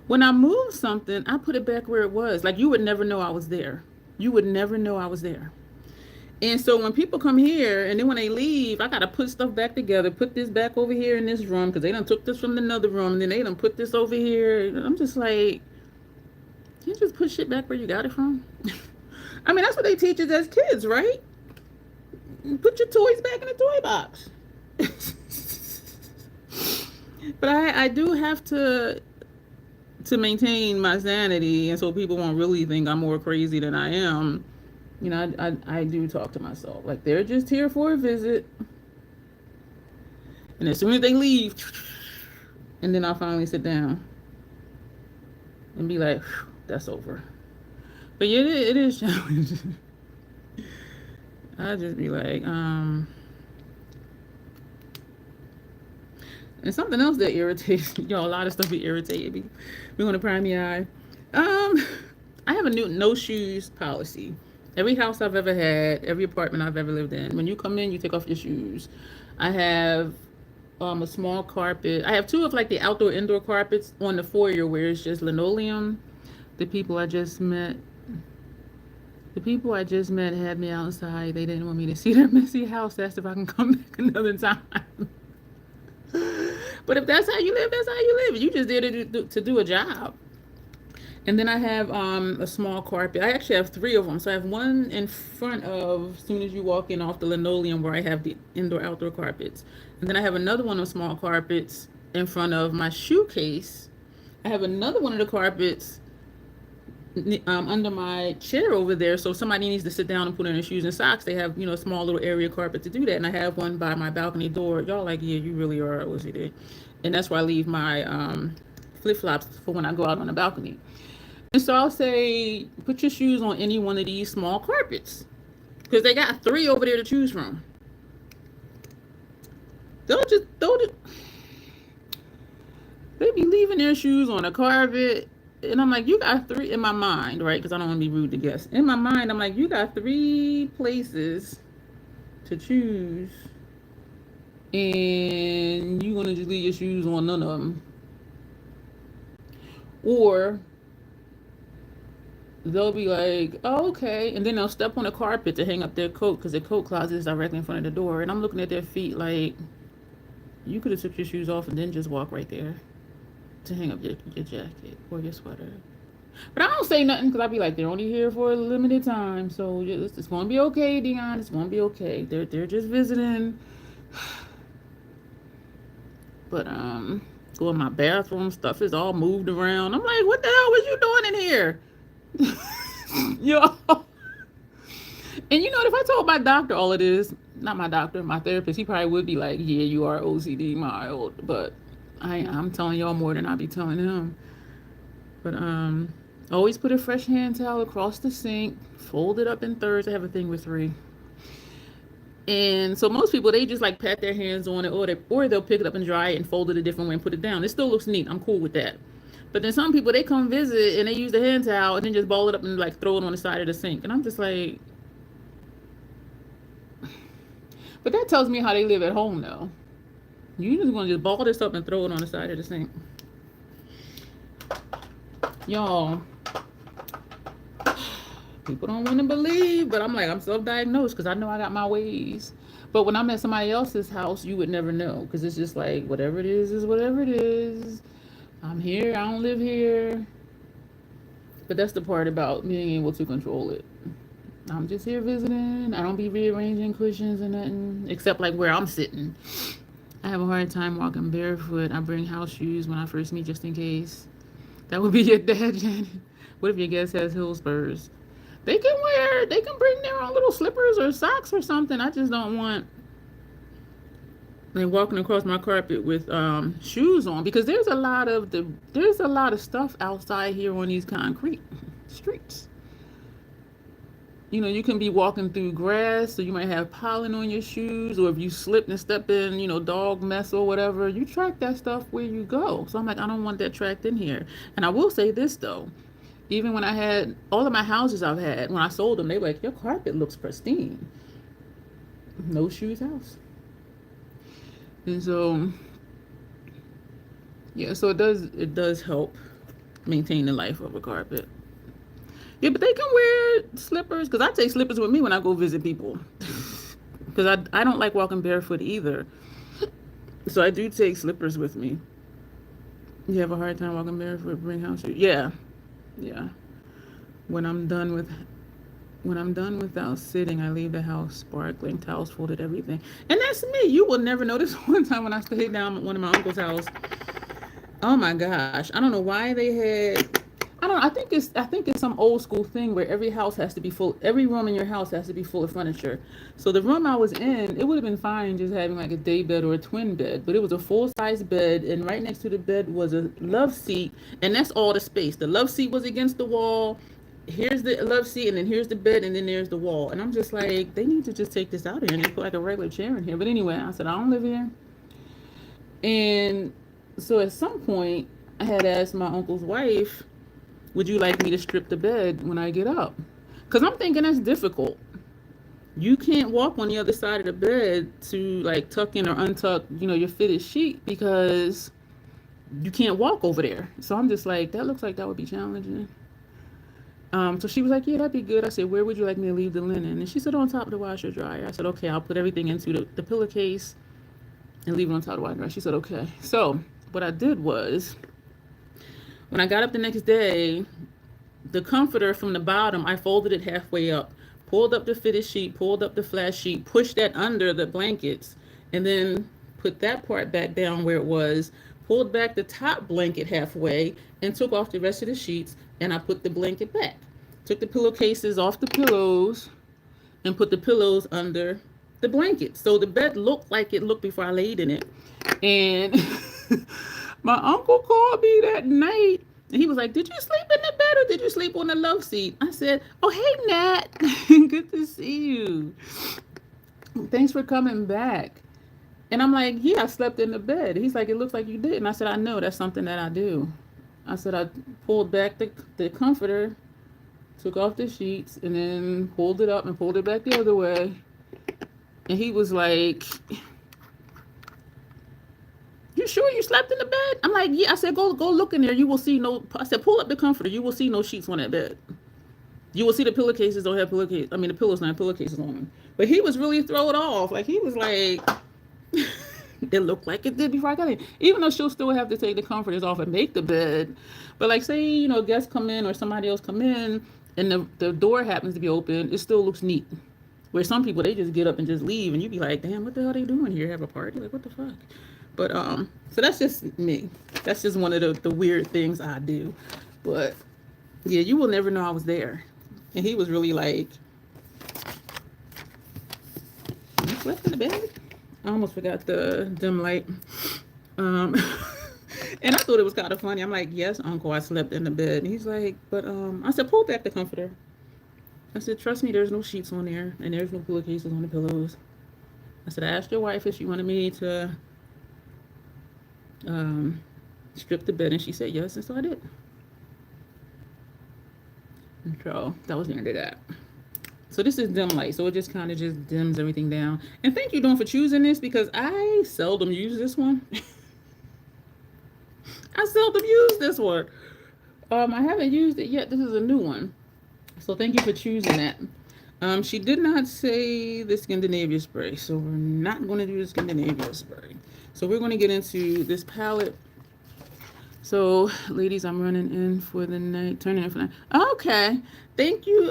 when I move something, I put it back where it was. Like, you would never know I was there. You would never know I was there. And so when people come here, and then when they leave, I got to put stuff back together, put this back over here in this room, because they done took this from another room, and then they done put this over here. I'm just like, you just put shit back where you got it from? I mean, that's what they teach us as kids, right? Put your toys back in the toy box. But I do have to maintain my sanity, and so people won't really think I'm more crazy than I am. I do talk to myself like they're just here for a visit, and as soon as they leave, and then I'll finally sit down and be like, that's over. But yeah, it is challenging. I just be like, and something else that irritates a lot of stuff be irritated me. We're gonna prime your eye. I have a new no shoes policy. Every house I've ever had, every apartment I've ever lived in, when you come in, you take off your shoes. I have a small carpet. I have two of like the outdoor indoor carpets on the foyer where it's just linoleum. The people I just met had me outside. They didn't want me to see their messy house. Asked if I can come back another time. But if that's how you live, that's how you live. You just there to do a job. And then I have a small carpet. I actually have 3 of them. So I have one in front of, as soon as you walk in off the linoleum, where I have the indoor outdoor carpets. And then I have another one of small carpets in front of my shoe case. I have another one of the carpets under my chair over there. So if somebody needs to sit down and put in their shoes and socks, they have, a small little area carpet to do that. And I have one by my balcony door. Y'all like, yeah, you really are OCD. And that's where I leave my flip-flops for when I go out on the balcony. And so I'll say, put your shoes on any one of these small carpets, because they got 3 over there to choose from. They be leaving their shoes on a carpet. And I'm like, you got 3 in my mind, right? Because I don't want to be rude to guests. In my mind, I'm like, you got 3 places to choose, and you're going to just leave your shoes on none of them. Or they'll be like, oh, okay. And then they'll step on the carpet to hang up their coat, because their coat closet is directly in front of the door. And I'm looking at their feet like, you could have took your shoes off and then just walk right there to hang up your jacket or your sweater. But I don't say nothing because I be like, they're only here for a limited time. So it's going to be okay, Dion. It's going to be okay. They're just visiting. But, go in my bathroom. Stuff is all moved around. I'm like, what the hell was you doing in here? Yo. And you know, if I told my doctor all of this, not my doctor, my therapist, he probably would be like, yeah, you are OCD mild. But I'm telling y'all more than I be telling him. But always put a fresh hand towel across the sink, fold it up in thirds. I have a thing with 3. And so most people, they just like pat their hands on it, or they'll pick it up and dry it and fold it a different way and put it down. It still looks neat. I'm cool with that. But then some people, they come visit and they use the hand towel and then just ball it up and like throw it on the side of the sink. And I'm just like, but that tells me how they live at home though. You just gonna just ball this up and throw it on the side of the sink. Y'all, people don't want to believe, but I'm like, I'm self-diagnosed because I know I got my ways. But when I'm at somebody else's house, you would never know because it's just like, whatever it is whatever it is. I'm here, I don't live here. But that's the part about being able to control it. I'm just here visiting. I don't be rearranging cushions and nothing, except like where I'm sitting. I have a hard time walking barefoot. I bring house shoes when I first meet just in case. That would be your dad, Janet. What if your guest has heel spurs? They can bring their own little slippers or socks or something. I just don't want them walking across my carpet with shoes on, because there's a lot of stuff outside here on these concrete streets. You know, you can be walking through grass, so you might have pollen on your shoes, or if you slip and step in, you know, dog mess or whatever, you track that stuff where you go. So I'm like, I don't want that tracked in here. And I will say this though, even when I had all of my houses I've had, when I sold them, they were like, your carpet looks pristine. No shoes house. And so, yeah, so it does help maintain the life of a carpet. Yeah, but they can wear slippers, because I take slippers with me when I go visit people. Because I don't like walking barefoot either. So I do take slippers with me. You have a hard time walking barefoot, bring house shoes? Yeah. When I'm done without sitting, I leave the house sparkling, towels folded, everything. And that's me. You will never notice. One time when I stayed down at one of my uncle's house. Oh my gosh. I don't know why they had, I think it's some old school thing where every room in your house has to be full of furniture. So the room I was in, it would have been fine just having like a day bed or a twin bed, but it was a full size bed, and right next to the bed was a love seat, and that's all the space. The love seat was against the wall. Here's the love seat, and then here's the bed, and then there's the wall. And I'm just like, they need to just take this out of here and put like a regular chair in here. But anyway, I said, I don't live here. And so at some point, I had asked my uncle's wife, would you like me to strip the bed when I get up? Because I'm thinking that's difficult. You can't walk on the other side of the bed to like tuck in or untuck, you know, your fitted sheet, because you can't walk over there. So I'm just like, that looks like that would be challenging. So she was like, yeah, that'd be good. I said, where would you like me to leave the linen? And she said, on top of the washer dryer. I said, okay, I'll put everything into the pillowcase and leave it on top of the washer dryer. She said, okay. So what I did was, when I got up the next day, the comforter from the bottom, I folded it halfway up, pulled up the fitted sheet, pulled up the flat sheet, pushed that under the blankets, and then put that part back down where it was, pulled back the top blanket halfway, and took off the rest of the sheets, and I put the blanket back. Took the pillowcases off the pillows and put the pillows under the blanket. So the bed looked like it looked before I laid in it. And my uncle called me that night, and he was like, did you sleep in the bed or did you sleep on the love seat? I said, oh, hey, Nat. Good to see you. Thanks for coming back. And I'm like, yeah, I slept in the bed. He's like, it looks like you did. And I said, I know, that's something that I do. I said, I pulled back the comforter, took off the sheets, and then pulled it up and pulled it back the other way. And he was like, you sure you slept in the bed? I'm like, yeah. I said, go look in there. You will see no, I said, pull up the comforter. You will see no sheets on that bed. You will see the pillowcases don't have pillowcases. I mean, the pillows don't have pillowcases on them. But he was really thrown off. Like, he was like, it looked like it did before I got in. Even though she'll still have to take the comforters off and make the bed. But like say, you know, guests come in or somebody else come in and the door happens to be open, it still looks neat. Where some people they just get up and just leave and you be like, damn, what the hell are they doing here? Have a party? Like what the fuck? But so that's just me. That's just one of the weird things I do. But yeah, you will never know I was there. And he was really like, you slept in the bed? I almost forgot the dim light. And I thought it was kind of funny. I'm like, yes, Uncle, I slept in the bed. And he's like, but I said, pull back the comforter. I said, trust me, there's no sheets on there and there's no pillowcases on the pillows. I said, I asked your wife if she wanted me to strip the bed, and she said yes, and so I did. And so that was the end of that. So this is dim light, so it just kind of just dims everything down. And thank you, Dawn, for choosing this because I seldom use this one. I seldom use this one. I haven't used it yet. This is a new one. So thank you for choosing that. She did not say the Scandinavia spray, so we're not going to do the Scandinavia spray. So we're going to get into this palette. So, ladies, I'm running in for the night, turning in for the night. Okay. Thank you,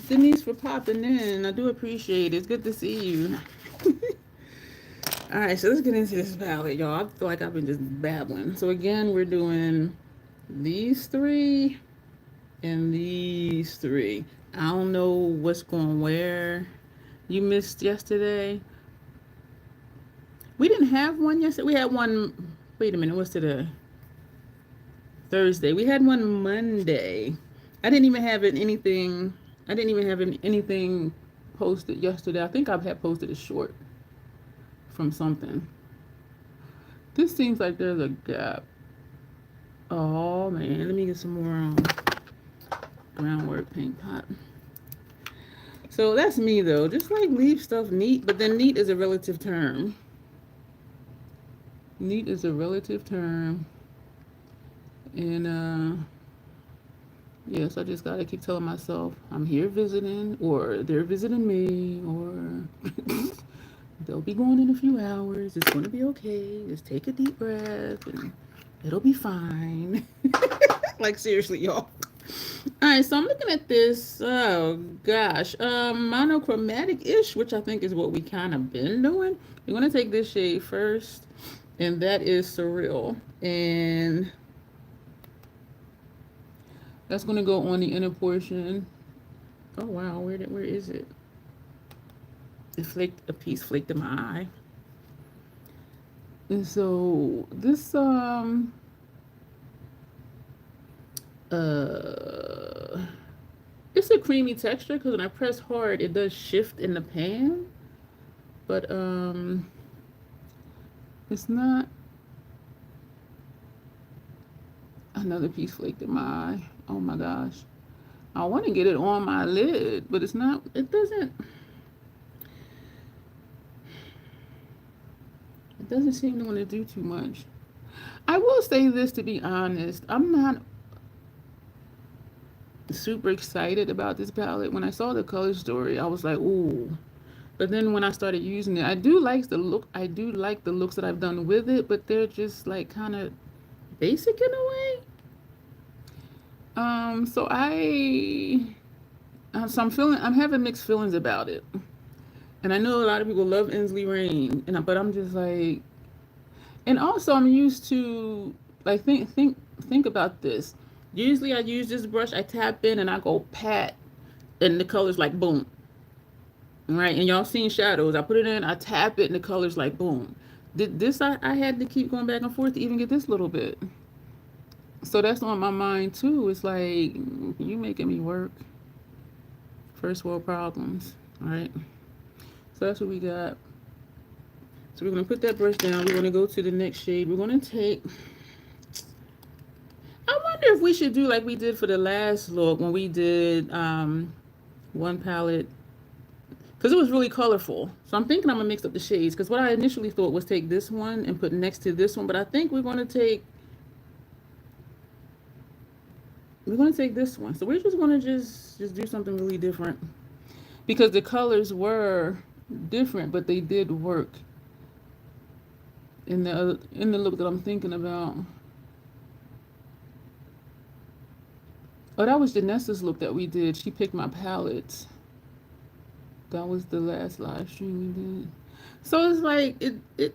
Denise, for popping in. I do appreciate it. It's good to see you. All right, so let's get into this palette, y'all. I feel like I've been just babbling. So, again, we're doing these three and these three. I don't know what's going where. You missed yesterday. We didn't have one yesterday. We had one. Wait a minute. What's today? Thursday. We had one Monday. I didn't even have anything. I didn't even have anything posted yesterday. I think I had posted a short from something. This seems like there's a gap. Oh man, let me get some more groundwork paint pot. So that's me though. Just like leave stuff neat, but then neat is a relative term. Neat is a relative term. And yes, I just gotta keep telling myself I'm here visiting, or they're visiting me, or they'll be going in a few hours. It's gonna be okay. Just take a deep breath and it'll be fine. Like seriously, y'all. Alright, so I'm looking at this, oh gosh, monochromatic-ish, which I think is what we kind of been doing. We're gonna take this shade first, and that is Surreal. And that's going to go on the inner portion. Oh, wow. Where is it? It flaked, a piece flaked in my eye. And so this, it's a creamy texture because when I press hard, it does shift in the pan. But, it's not. Another piece flaked in my eye. Oh my gosh. I want to get it on my lid, but it's not, it doesn't seem to want to do too much. I will say this, to be honest, I'm not super excited about this palette. When I saw the color story, I was like, ooh. But then when I started using it, I do like the look. I do like the looks that I've done with it, but they're just like kind of basic in a way. So I'm having mixed feelings about it. And I know a lot of people love Ensley Rain, but I'm just like, and also I'm used to, like, think about this. Usually I use this brush, I tap in and I go pat, and the color's like boom. Right, and y'all seen shadows. I put it in, I tap it, and the color's like boom. This I had to keep going back and forth to even get this little bit. So that's on my mind too. It's like, you making me work. First world problems, all right? So that's what we got. So we're gonna put that brush down. We're gonna go to the next shade. We're gonna take, I wonder if we should do like we did for the last look when we did one palette, because it was really colorful. So I'm thinking I'm gonna mix up the shades, because what I initially thought was take this one and put next to this one, but I think we're gonna take this one. So we're just gonna just do something really different, because the colors were different, but they did work. in the look that I'm thinking about. Oh, that was Janessa's look that we did. She picked my palettes. That was the last live stream we did. So it's like it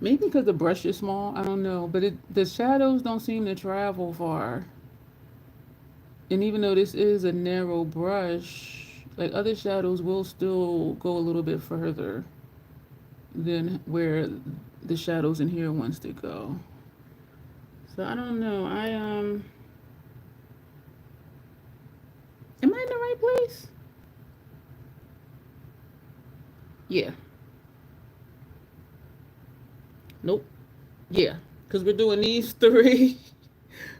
maybe because the brush is small, I don't know, but the shadows don't seem to travel far. And even though this is a narrow brush, like other shadows will still go a little bit further than where the shadows in here wants to go. So I don't know. Am I in the right place? Yeah. Nope. Yeah. Because we're doing these three.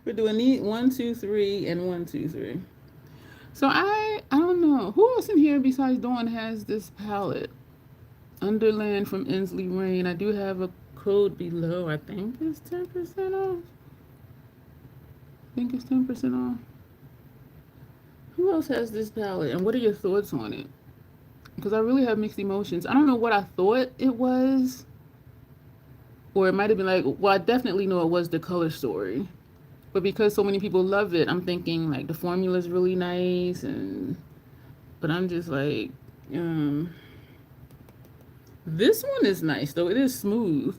We're doing these 1, 2, 3, and 1, 2, 3. So I don't know. Who else in here besides Dawn has this palette? Underland from Ensley Rain. I do have a code below. I think it's 10% off. I think it's 10% off. Who else has this palette? And what are your thoughts on it? Because I really have mixed emotions. I don't know what I thought it was. Or it might have been like, well, I definitely know it was the color story. But because so many people love it, I'm thinking like the formula is really nice. But I'm just like, this one is nice though. It is smooth.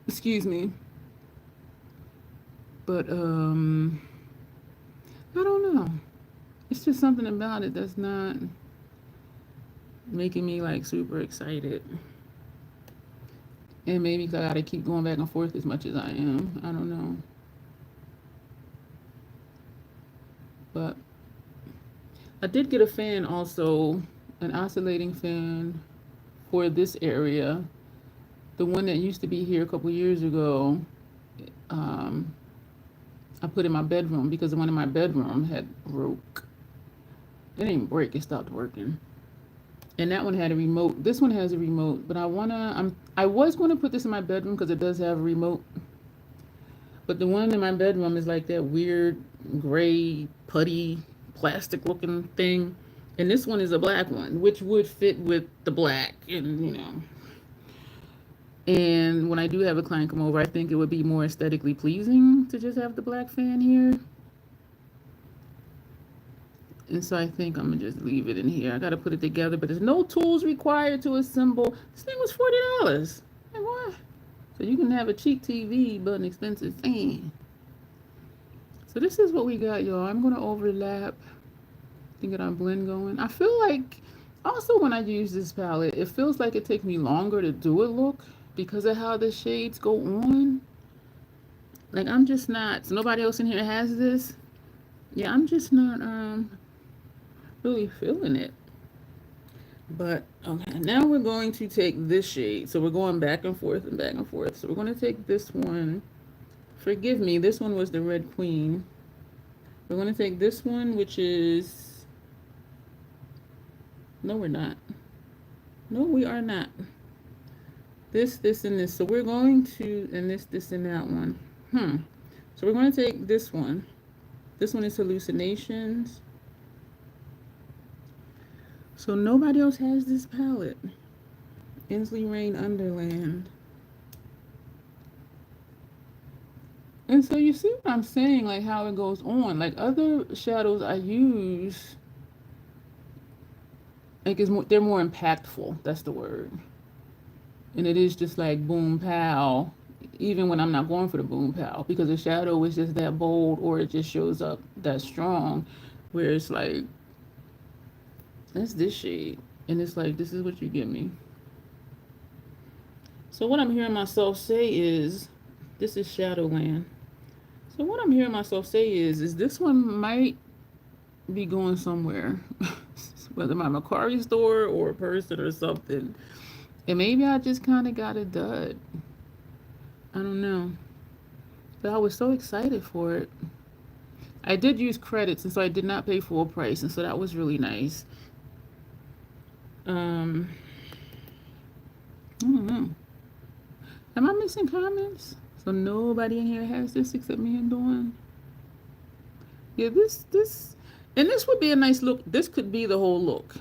Excuse me. But I don't know. It's just something about it that's not making me like super excited. And maybe because I gotta keep going back and forth as much as I am. I don't know. But I did get a fan also, an oscillating fan for this area. The one that used to be here a couple years ago, I put in my bedroom because the one in my bedroom had broke. It didn't break, it stopped working. And that one had a remote. This one has a remote, but I was gonna put this in my bedroom because it does have a remote. But the one in my bedroom is like that weird gray putty plastic looking thing. And this one is a black one, which would fit with the black, and you know. And when I do have a client come over, I think it would be more aesthetically pleasing to just have the black fan here. And so I think I'm gonna just leave it in here. I gotta put it together, but there's no tools required to assemble. This thing was $40. Like what? So you can have a cheap TV but an expensive fan. So this is what we got, y'all. I'm gonna overlap. Get our blend going. I feel like also when I use this palette, it feels like it takes me longer to do a look because of how the shades go on. Like I'm just not. So nobody else in here has this. Yeah, I'm just not really feeling it. But okay, now we're going to take this shade. So we're going back and forth and back and forth. So we're going to take this one. Forgive me, this one was the Red Queen. We're going to take this one, which is, no, we're not. No, we are not. This, and this. So we're going to, and this, and that one. So we're going to take this one. This one is Hallucinations. So nobody else has this palette. Ensley Rain Underland. And so you see what I'm saying, like how it goes on. Like other shadows I use, like they're more impactful. That's the word. And it is just like boom pow, even when I'm not going for the boom pow, because the shadow is just that bold, or it just shows up that strong, where it's like, that's this shade, and it's like, this is what you give me. So what I'm hearing myself say is, this is Shadowland. So what I'm hearing myself say is this one might be going somewhere, whether my Macari store or a person or something. And maybe I just kind of got a dud. I don't know. But I was so excited for it. I did use credits, and so I did not pay full price, and so that was really nice. I don't know. Am I missing comments? So nobody in here has this except me and Dawn. Yeah, this, and this would be a nice look. This could be the whole look.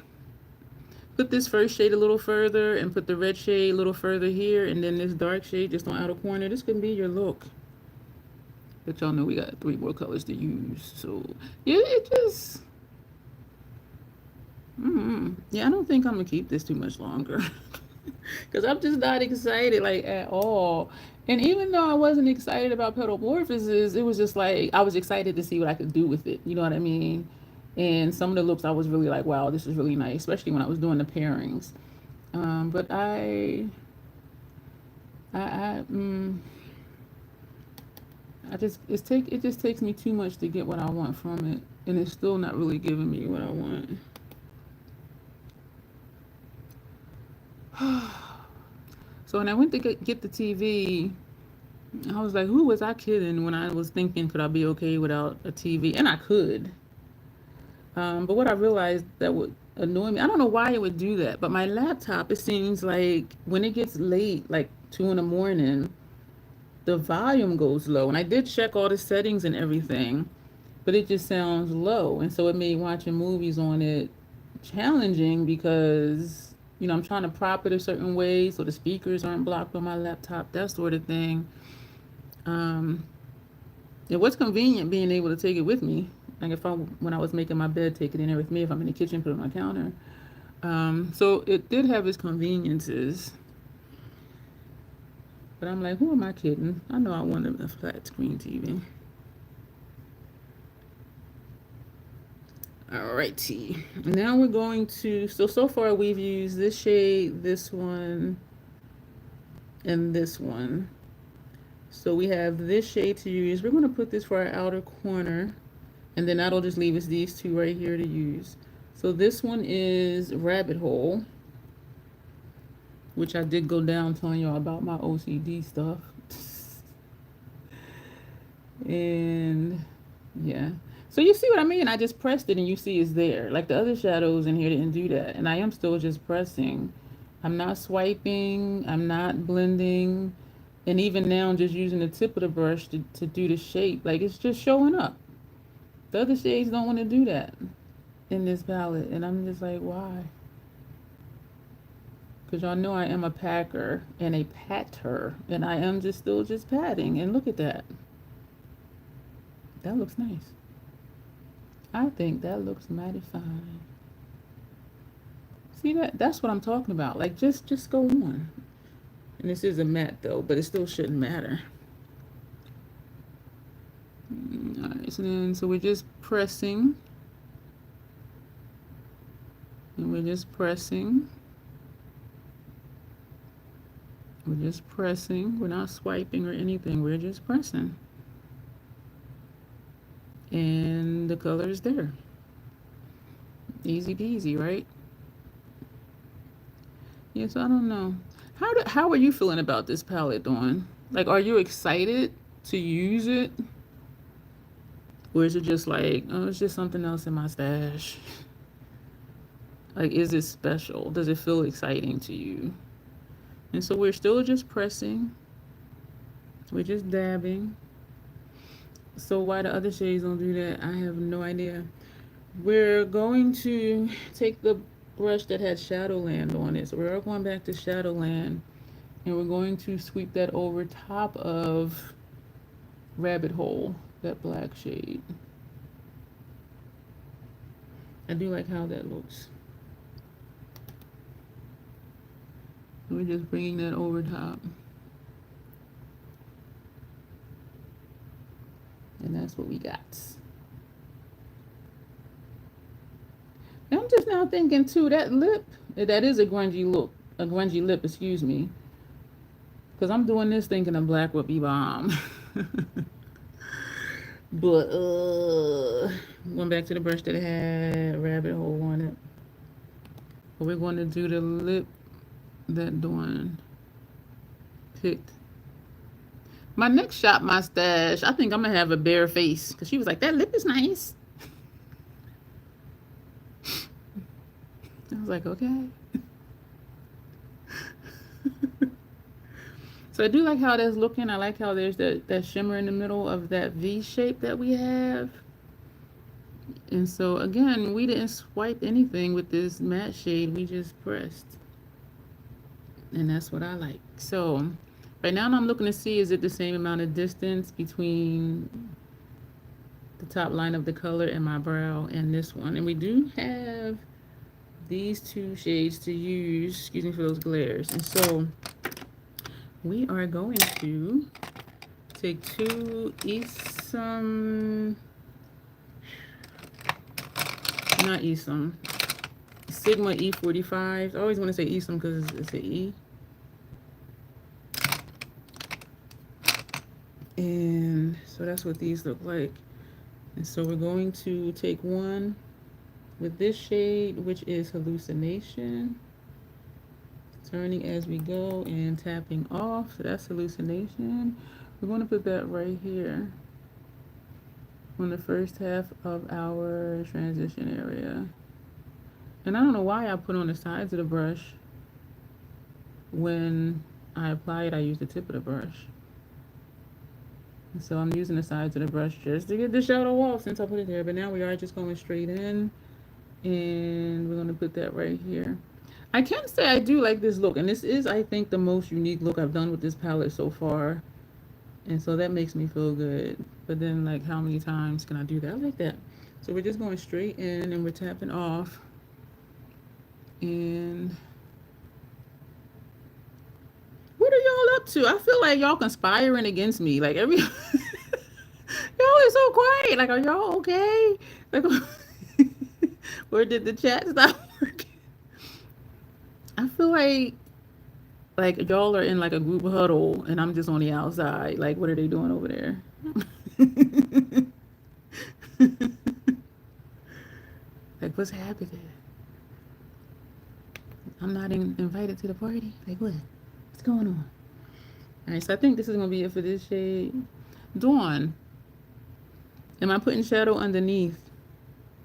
put this first shade a little further and put the red shade a little further here, and then this dark shade just on outer corner. This can be your look. But y'all know we got 3 more colors to use. So yeah, it just yeah, I don't think I'm gonna keep this too much longer. Because I'm just not excited, like, at all. And even though I wasn't excited about Petalmorphosis, it was just like I was excited to see what I could do with it. You know what I mean? And some of the looks I was really like, wow, this is really nice, especially when I was doing the pairings. But I just it just takes me too much to get what I want from it, and it's still not really giving me what I want. So when I went to get the TV, I was like, who was I kidding when I was thinking, could I be okay without a TV? And I could. But what I realized that would annoy me, I don't know why it would do that, but my laptop, it seems like when it gets late, like 2 in the morning, the volume goes low. And I did check all the settings and everything, but it just sounds low. And so it made watching movies on it challenging because, you know, I'm trying to prop it a certain way so the speakers aren't blocked on my laptop, that sort of thing. It was convenient being able to take it with me. Like if when I was making my bed, take it in there with me. If I'm in the kitchen, put it on my counter. So it did have its conveniences. But I'm like, who am I kidding? I know I wanted a flat screen TV. Alrighty, now we're going to, so far we've used this shade, this one, and this one. So we have this shade to use. We're going to put this for our outer corner, and then that'll just leave us these 2 right here to use. So this one is Rabbit Hole, which I did go down telling y'all about my OCD stuff. And yeah. So you see what I mean? I just pressed it and you see it's there. Like the other shadows in here didn't do that. And I am still just pressing. I'm not swiping. I'm not blending. And even now I'm just using the tip of the brush to do the shape. Like it's just showing up. The other shades don't want to do that in this palette. And I'm just like, why? Because y'all know I am a packer and a patter. And I am just still just patting. And look at that. That looks nice. I think that looks mighty fine. See that? That's what I'm talking about. Like just go on. And this is a matte though, but it still shouldn't matter. Alright, so we're just pressing. And we're just pressing. We're just pressing. We're not swiping or anything. We're just pressing. And the color is there. Easy peasy, right? Yes, I don't know. How are you feeling about this palette, Dawn? Like, are you excited to use it? Or is it just like, oh, it's just something else in my stash? Like, is it special? Does it feel exciting to you? And so we're still just pressing. We're just dabbing. So why the other shades don't do that, I have no idea. We're going to take the brush that had Shadowland on it. So we're going back to Shadowland. And we're going to sweep that over top of Rabbit Hole, that black shade. I do like how that looks. We're just bringing that over top. And that's what we got. And I'm just now thinking too, that lip, that is a grungy look, a grungy lip, excuse me. Because I'm doing this thinking a black would be bomb. But going back to the brush that had Rabbit Hole on it. But we're going to do the lip that Dawn picked. My next shop, my stash, I think I'm going to have a bare face. Because she was like, that lip is nice. I was like, okay. So I do like how that's looking. I like how there's that shimmer in the middle of that V shape that we have. And so again, we didn't swipe anything with this matte shade, we just pressed. And that's what I like. So right now I'm looking to see, is it the same amount of distance between the top line of the color and my brow and this one. And we do have these two shades to use, excuse me for those glares. And so we are going to take two Esom, not Esom, Sigma E45. I always want to say Esom because it's an E. And so that's what these look like. And so we're going to take one with this shade, which is Hallucination, turning as we go and tapping off. So that's Hallucination. We're going to put that right here on the first half of our transition area. And I don't know why I put on the sides of the brush. When I apply it, I use the tip of the brush. And so I'm using the sides of the brush just to get the shadow off since I put it there. But now we are just going straight in. And we're going to put that right here. I can say I do like this look. And this is, I think, the most unique look I've done with this palette so far. And so that makes me feel good. But then, like, how many times can I do that? I like that. So we're just going straight in and we're tapping off. And what are y'all up to? I feel like y'all conspiring against me. Like, every... y'all are so quiet. Like, are y'all okay? Like, or did the chat stop working? I feel like y'all are in like a group huddle and I'm just on the outside. Like, what are they doing over there? Like, what's happening? I'm not invited to the party. Like, what? What's going on? All right, so I think this is gonna be it for this shade. Dawn, am I putting shadow underneath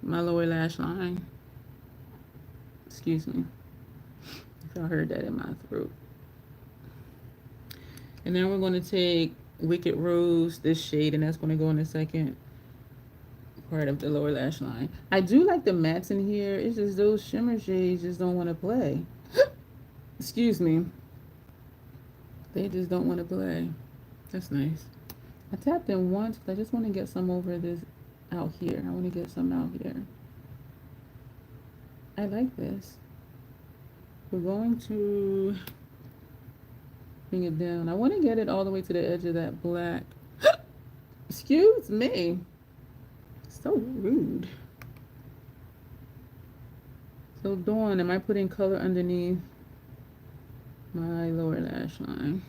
my lower lash line? Excuse me if y'all heard that in my throat. And then we're going to take Wicked Rose, this shade, and that's going to go in the second part of the lower lash line. I do like the mattes in here. It's just those shimmer shades just don't want to play. Excuse me. They just don't want to play. That's nice. I tapped in once because I just want to get some over this out here. I want to get some out here. I like this. We're going to bring it down. I want to get it all the way to the edge of that black. Excuse me. So rude. So Dawn, am I putting color underneath my lower lash line?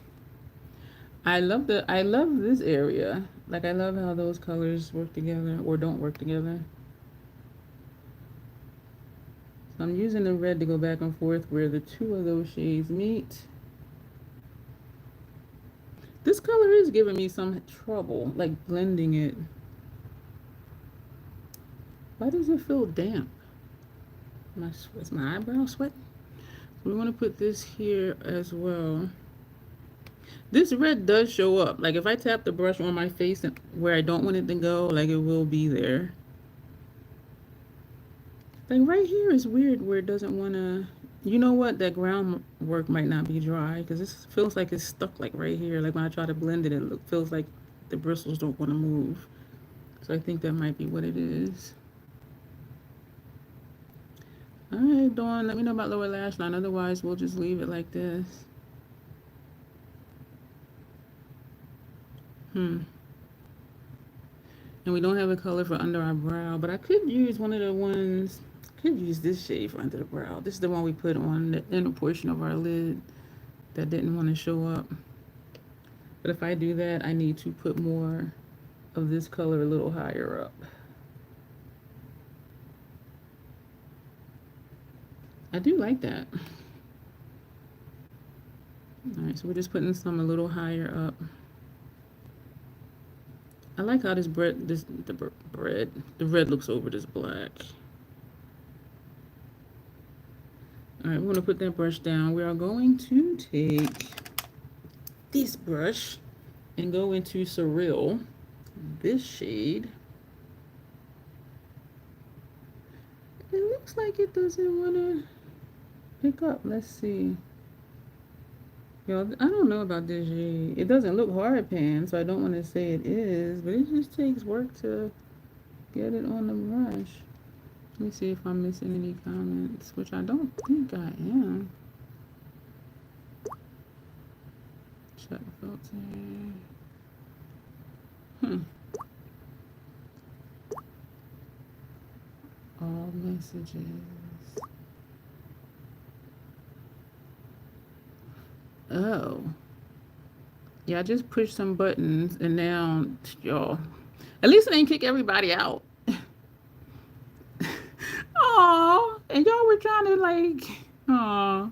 I love this area. Like, I love how those colors work together or don't work together. So I'm using the red to go back and forth where the two of those shades meet. This color is giving me some trouble, like blending it. Why does it feel damp? Is my eyebrow sweating? So we want to put this here as well. This red does show up. Like, if I tap the brush on my face and where I don't want it to go, like, it will be there. Like, right here is weird where it doesn't want to... You know what? That groundwork might not be dry because this feels like it's stuck, like, right here. Like, when I try to blend it, it feels like the bristles don't want to move. So I think that might be what it is. All right, Dawn, let me know about lower lash line. Otherwise, we'll just leave it like this. And we don't have a color for under our brow, but I could use one of the ones, I could use this shade for under the brow. This is the one we put on the inner portion of our lid that didn't want to show up. But if I do that, I need to put more of this color a little higher up. I do like that. All right, so we're just putting some a little higher up. I like how the red looks over this black. All right, we're going to put that brush down. We are going to take this brush and go into Surreal, this shade. It looks like it doesn't want to pick up. Let's see. Yo, I don't know about this shade. It doesn't look hard pan, so I don't want to say it is, but it just takes work to get it on the brush. Let me see if I'm missing any comments, which I don't think I am. Check filter. All messages. Oh. Yeah, I just pushed some buttons and now, y'all. At least it ain't kick everybody out. Aw. And y'all were trying to like, aw.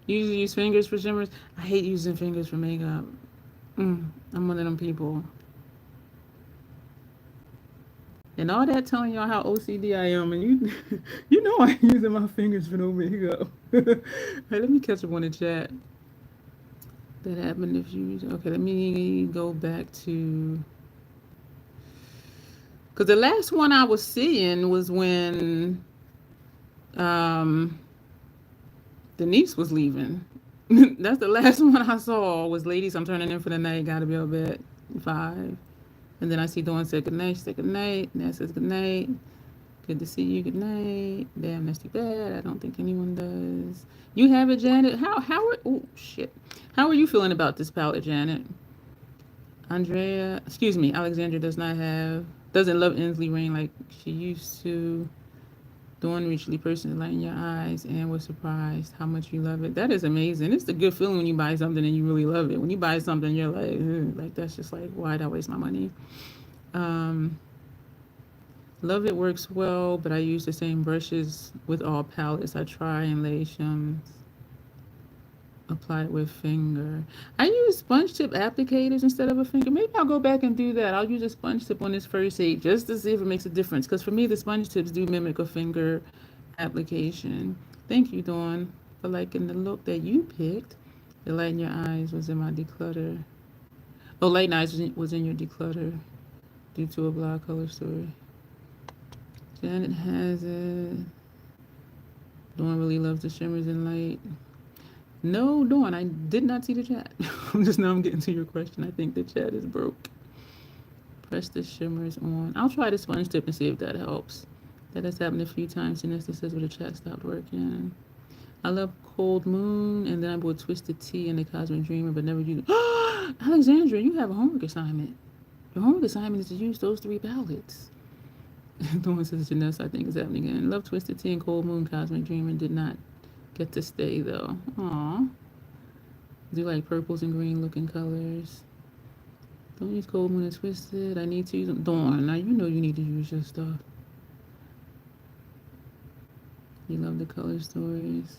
Use fingers for shimmers. I hate using fingers for makeup. I'm one of them people. And all that telling y'all how OCD I am, and you know I ain't using my fingers for no makeup. Alright, let me catch up on the chat. That happened if you, okay, let me go back to, because the last one I was seeing was when Denise was leaving. That's the last one I saw was, ladies, I'm turning in for the night, gotta be up at 5. And then I see Dawn said goodnight. She said goodnight. Nat says goodnight. Good to see you. Good night. Damn, that's too bad. I don't think anyone does. You have it, Janet. How are, oh shit. How are you feeling about this palette, Janet? Andrea, excuse me, Alexandra doesn't love Ensley Rain like she used to. Dawn richly personally light in your eyes and was surprised how much you love it. That is amazing. It's a good feeling when you buy something and you really love it. When you buy something, you're like that's just like, why'd I waste my money? Love it works well, but I use the same brushes with all palettes. I try and lay shims. Apply it with finger. I use sponge tip applicators instead of a finger. Maybe I'll go back and do that. I'll use a sponge tip on this first aid just to see if it makes a difference. Because for me, the sponge tips do mimic a finger application. Thank you, Dawn, for liking the look that you picked. The light in your eyes was in my declutter. Oh, light in eyes was in your declutter due to a blog color story. Janet has it. Dawn really loves the shimmers and light. No, Dawn, I did not see the chat. Just now I'm getting to your question. I think the chat is broke. Press the shimmers on. I'll try the sponge tip and see if that helps. That has happened a few times. Janessa says where the chat stopped working. I love Cold Moon, and then I bought Twisted Tea and the Cosmic Dreamer, but never used. Alexandra, you have a homework assignment. Your homework assignment is to use those 3 palettes. Dawn says Janessa, I think it's happening again. Love Twisted Tea and Cold Moon, Cosmic Dreamer. Did not get to stay though. Aw. Do like purples and green looking colors. Don't use Cold Moon and Twisted. I need to use them. Dawn, now you know you need to use your stuff. You love the color stories.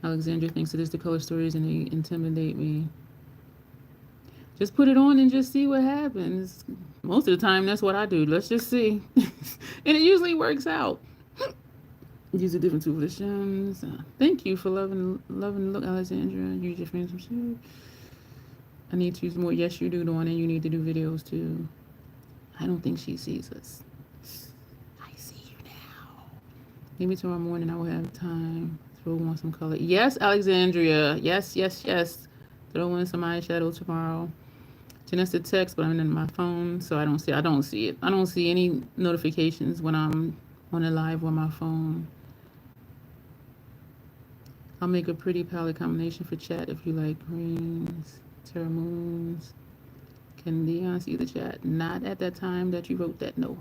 Alexandra thinks it is the color stories and they intimidate me. Just put it on and just see what happens. Most of the time, that's what I do. Let's just see. And it usually works out. Use a different tool for the shims. Thank you for loving the look, Alexandra. Use your friends too. I need to use more. Yes, you do, Dawn, and you need to do videos too. I don't think she sees us. I see you now. Maybe tomorrow morning I will have time. Throw on some color. Yes, Alexandria. Yes, yes, yes. Throw in some eyeshadow tomorrow. Janessa text, but I'm in my phone, so I don't see it. I don't see any notifications when I'm on a live on my phone. I'll make a pretty palette combination for chat if you like greens, Terra Moons. Can Dion see the chat? Not at that time that you wrote that, no.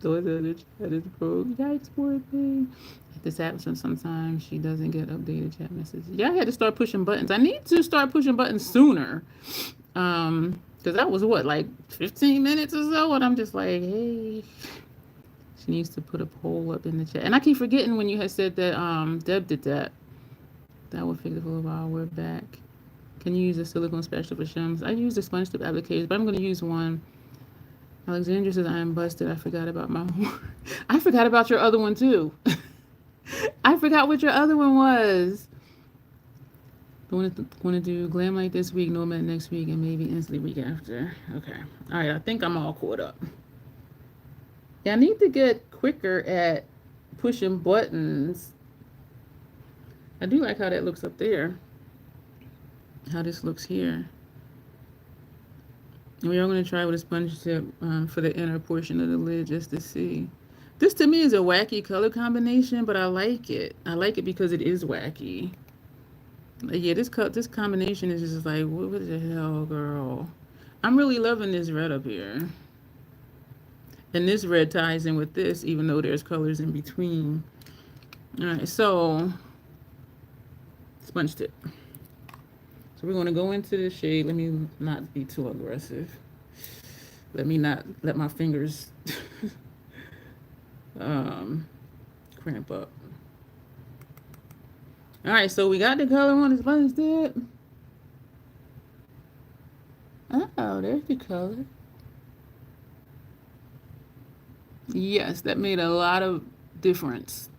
So the chat is broke. Yikes, poor thing. If this happens sometimes, she doesn't get updated chat messages. Yeah, I had to start pushing buttons. I need to start pushing buttons sooner. Because that was what, like 15 minutes or so? And I'm just like, hey. She needs to put a poll up in the chat. And I keep forgetting when you had said that Deb did that. That would fix it for a while. We're back. Can you use a silicone spatula for shims? I use the sponge tip applicator, but I'm going to use one. Alexandra says, I am busted. I forgot about my I forgot about your other one, too. I forgot what your other one was. Want to do Glam Light this week, Nomad next week, and maybe Ensley week after. Okay. All right. I think I'm all caught up. Yeah, I need to get quicker at pushing buttons. I do like how that looks up there. How this looks here. And we are going to try with a sponge tip for the inner portion of the lid just to see. This to me is a wacky color combination, but I like it. I like it because it is wacky. Yeah, this combination is just like, what the hell, girl? I'm really loving this red up here. And this red ties in with this, even though there's colors in between. All right, so sponge tip. So we're going to go into the shade. Let me not be too aggressive. Let me not let my fingers cramp up. All right, so we got the color on the sponge tip. Oh, there's the color. Yes, that made a lot of difference.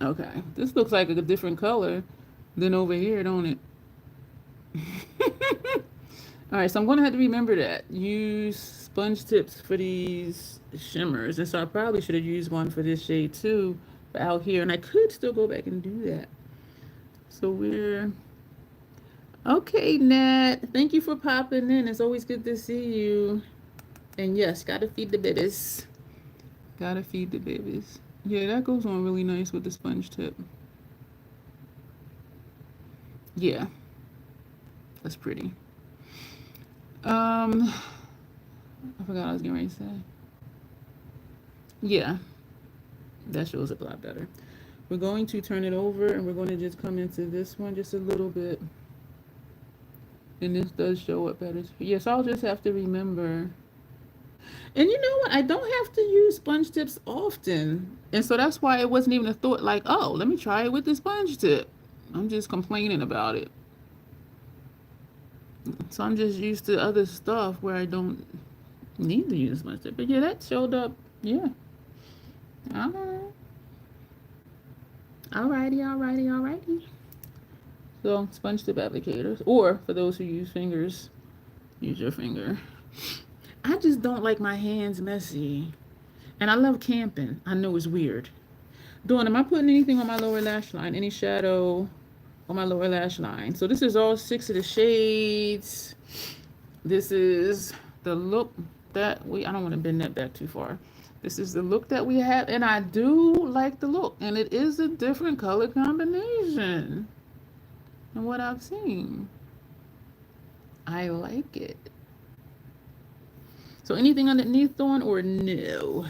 Okay, this looks like a different color than over here, don't it? All right, so I'm going to have to remember that. Use sponge tips for these shimmers. And so I probably should have used one for this shade too, out here. And I could still go back and do that. So we're... Okay, Nat. Thank you for popping in. It's always good to see you. And yes, gotta feed the babies. Gotta feed the babies. Yeah, that goes on really nice with the sponge tip. Yeah. That's pretty. I forgot what I was getting ready to say. Yeah. That shows up a lot better. We're going to turn it over and we're going to just come into this one just a little bit. And this does show up better. Yes, I'll just have to remember. And you know what? I don't have to use sponge tips often. And so that's why it wasn't even a thought like, oh, let me try it with the sponge tip. I'm just complaining about it. So I'm just used to other stuff where I don't need to use sponge tip. But yeah, that showed up. Yeah. Alrighty. So sponge tip applicators. Or for those who use fingers, use your finger. I just don't like my hands messy. And I love camping. I know it's weird. Dawn, am I putting anything on my lower lash line? Any shadow on my lower lash line? So this is all 6 of the shades. This is the look that I don't want to bend that back too far. This is the look that we have. And I do like the look. And it is a different color combination than what I've seen. I like it. So anything underneath on or no?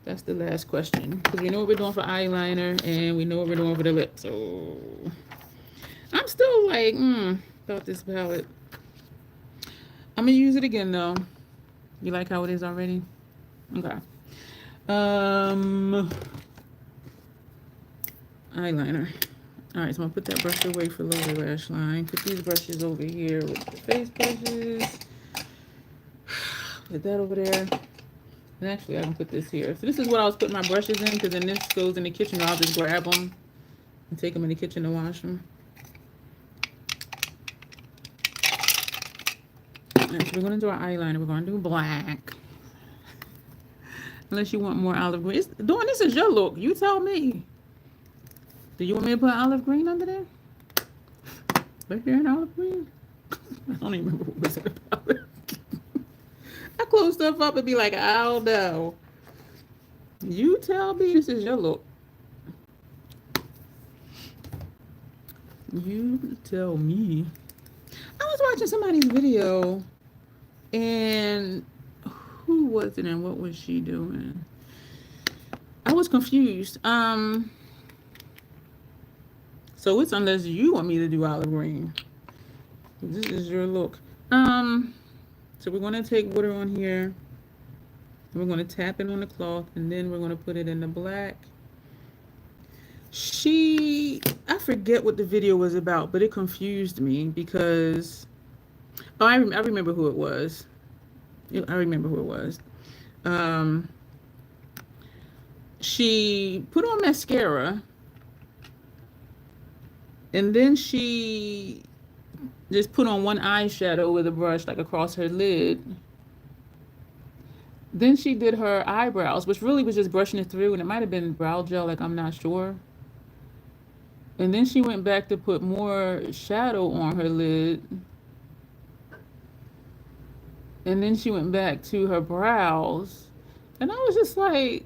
That's the last question. Because we know what we're doing for eyeliner and we know what we're doing for the lip. So I'm still like, about this palette. I'm going to use it again though. You like how it is already? Okay. Eyeliner. Alright, so I'm going to put that brush away for lower lash line. Put these brushes over here with the face brushes. Put that over there. And actually, I can put this here. So this is what I was putting my brushes in, because then this goes in the kitchen. I'll just grab them and take them in the kitchen to wash them. All right, so we're going to do our eyeliner. We're going to do black. Unless you want more olive green. Dawn, this is your look. You tell me. Do you want me to put olive green under there? Right there in olive green? I don't even remember what was it about. I close stuff up and be like, I don't know. You tell me. This is your look. You tell me. I was watching somebody's video, and who was it and what was she doing? I was confused. So it's unless you want me to do olive green. This is your look. So we're going to take water on here. We're going to tap it on the cloth, and then we're going to put it in the black. I forget what the video was about, but it confused me because, I remember who it was. I remember who it was. She put on mascara, and then she just put on one eyeshadow with a brush, like across her lid. Then she did her eyebrows, which really was just brushing it through, and it might have been brow gel, like I'm not sure. And then she went back to put more shadow on her lid. And then she went back to her brows. And I was just like,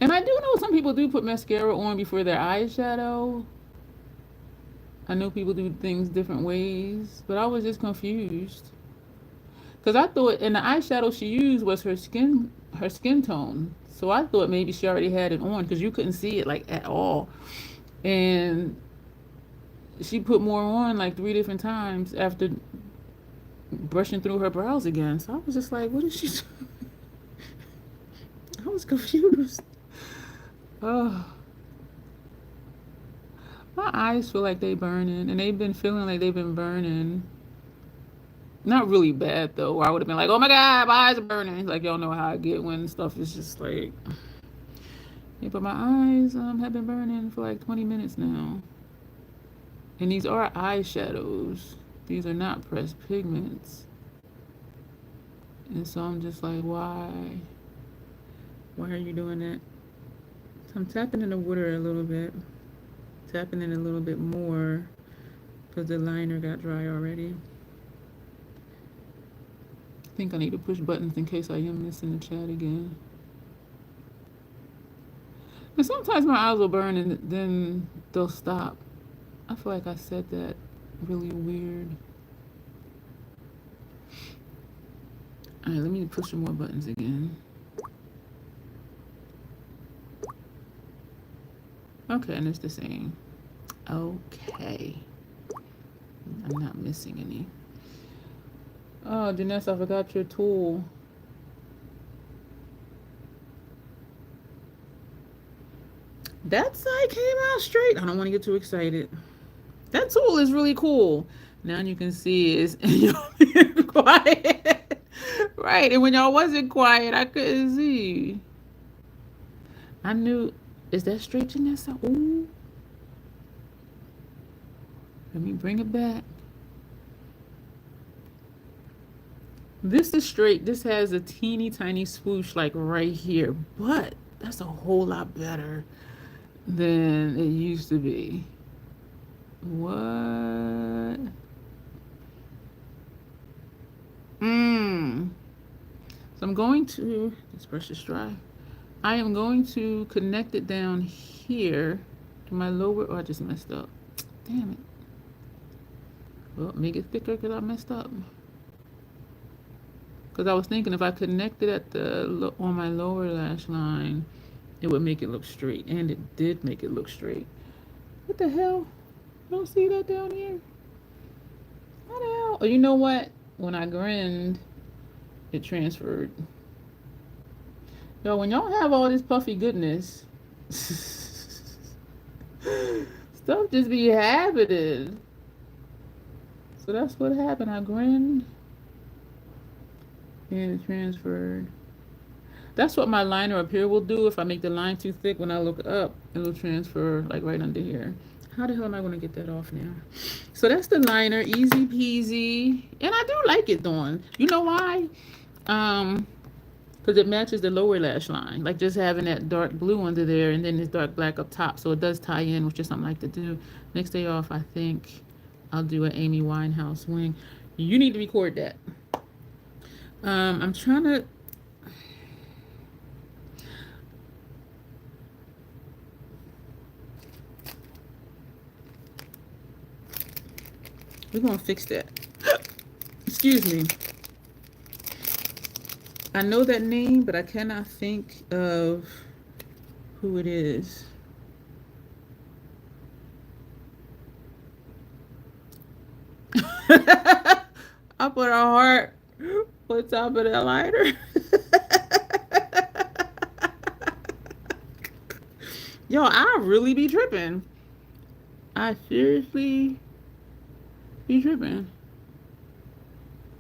and I do know some people do put mascara on before their eyeshadow. I know people do things different ways, but I was just confused. Because I thought, and the eyeshadow she used was her skin tone. So I thought maybe she already had it on because you couldn't see it like at all. And she put more on like 3 different times after brushing through her brows again. So I was just like, what is she doing? I was confused. Oh. My eyes feel like they burning, and they've been feeling like they've been burning. Not really bad though, where I would have been like, oh my god, my eyes are burning. Like y'all know how I get when stuff is just like, yeah, but my eyes have been burning for like 20 minutes now. And these are eyeshadows. These are not pressed pigments. And so I'm just like, why? Why are you doing that? So I'm tapping in the water a little bit. Tapping in a little bit more because the liner got dry already. I think I need to push buttons in case I am missing the chat again. And sometimes my eyes will burn and then they'll stop. I feel like I said that really weird. All right, let me push some more buttons again. Okay, and it's the same. Okay. I'm not missing any. Oh, Janessa, I forgot your tool. That side came out straight. I don't want to get too excited. That tool is really cool. Now you can see it's quiet. Right, and when y'all wasn't quiet, I couldn't see. I knew. Is that straight, Janessa? Ooh. Let me bring it back. This is straight. This has a teeny tiny swoosh like right here, but that's a whole lot better than it used to be. What? So I'm going to, this brush is dry. I am going to connect it down here to my lower, oh, I just messed up. Damn it. Well, make it thicker because I messed up. Because I was thinking if I connected at the on my lower lash line, it would make it look straight. And it did make it look straight. What the hell? You don't see that down here? How the hell? Oh, you know what? When I grinned, it transferred. Yo, when y'all have all this puffy goodness, stuff just be happening. So that's what happened. I grinned and it transferred. That's what my liner up here will do. If I make the line too thick, when I look up, it'll transfer like right under here. How the hell am I going to get that off now? So that's the liner, easy peasy. And I do like it on. You know why? Because it matches the lower lash line. Like just having that dark blue under there and then this dark black up top. So it does tie in, which is something I like to do. Next day off, I think I'll do an Amy Winehouse wing. You need to record that. I'm trying to... We're going to fix that. Excuse me. I know that name, but I cannot think of who it is. I put a heart on top of that lighter. Yo, I really be tripping. I seriously be tripping.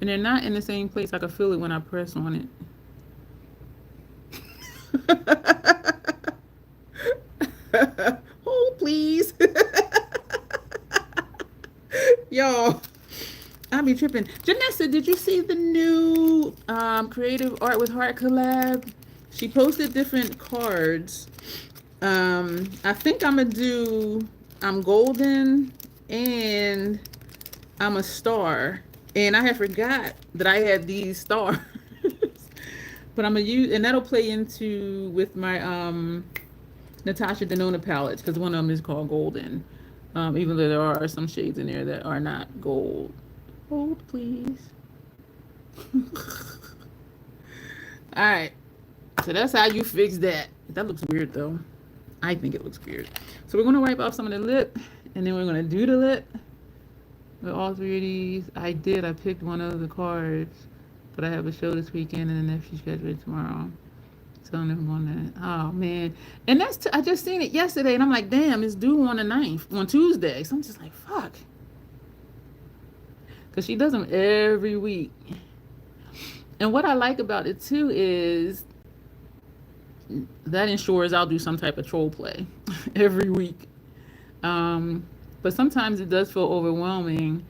And they're not in the same place. I can feel it when I press on it. Oh, please. Yo, I'll be tripping. Janessa, did you see the new Creative Art with Heart collab? She posted different cards. I think I'm gonna do I'm golden and I'm a star. And I had forgot that I had these stars. But I'm gonna use, and that'll play into with my Natasha Denona palettes, because one of them is called golden. Even though there are some shades in there that are not gold. Hold, please. All right. So that's how you fix that. That looks weird though. I think it looks weird. So we're gonna wipe off some of the lip, and then we're gonna do the lip with all three of these. I picked one of the cards, but I have a show this weekend and then nephew scheduled tomorrow. So I'm never going to. Oh man, and that's I just seen it yesterday, and I'm like, damn, it's due on the 9th, on Tuesday. So I'm just like, fuck, because she does them every week. And what I like about it too is that ensures I'll do some type of troll play every week. But sometimes it does feel overwhelming.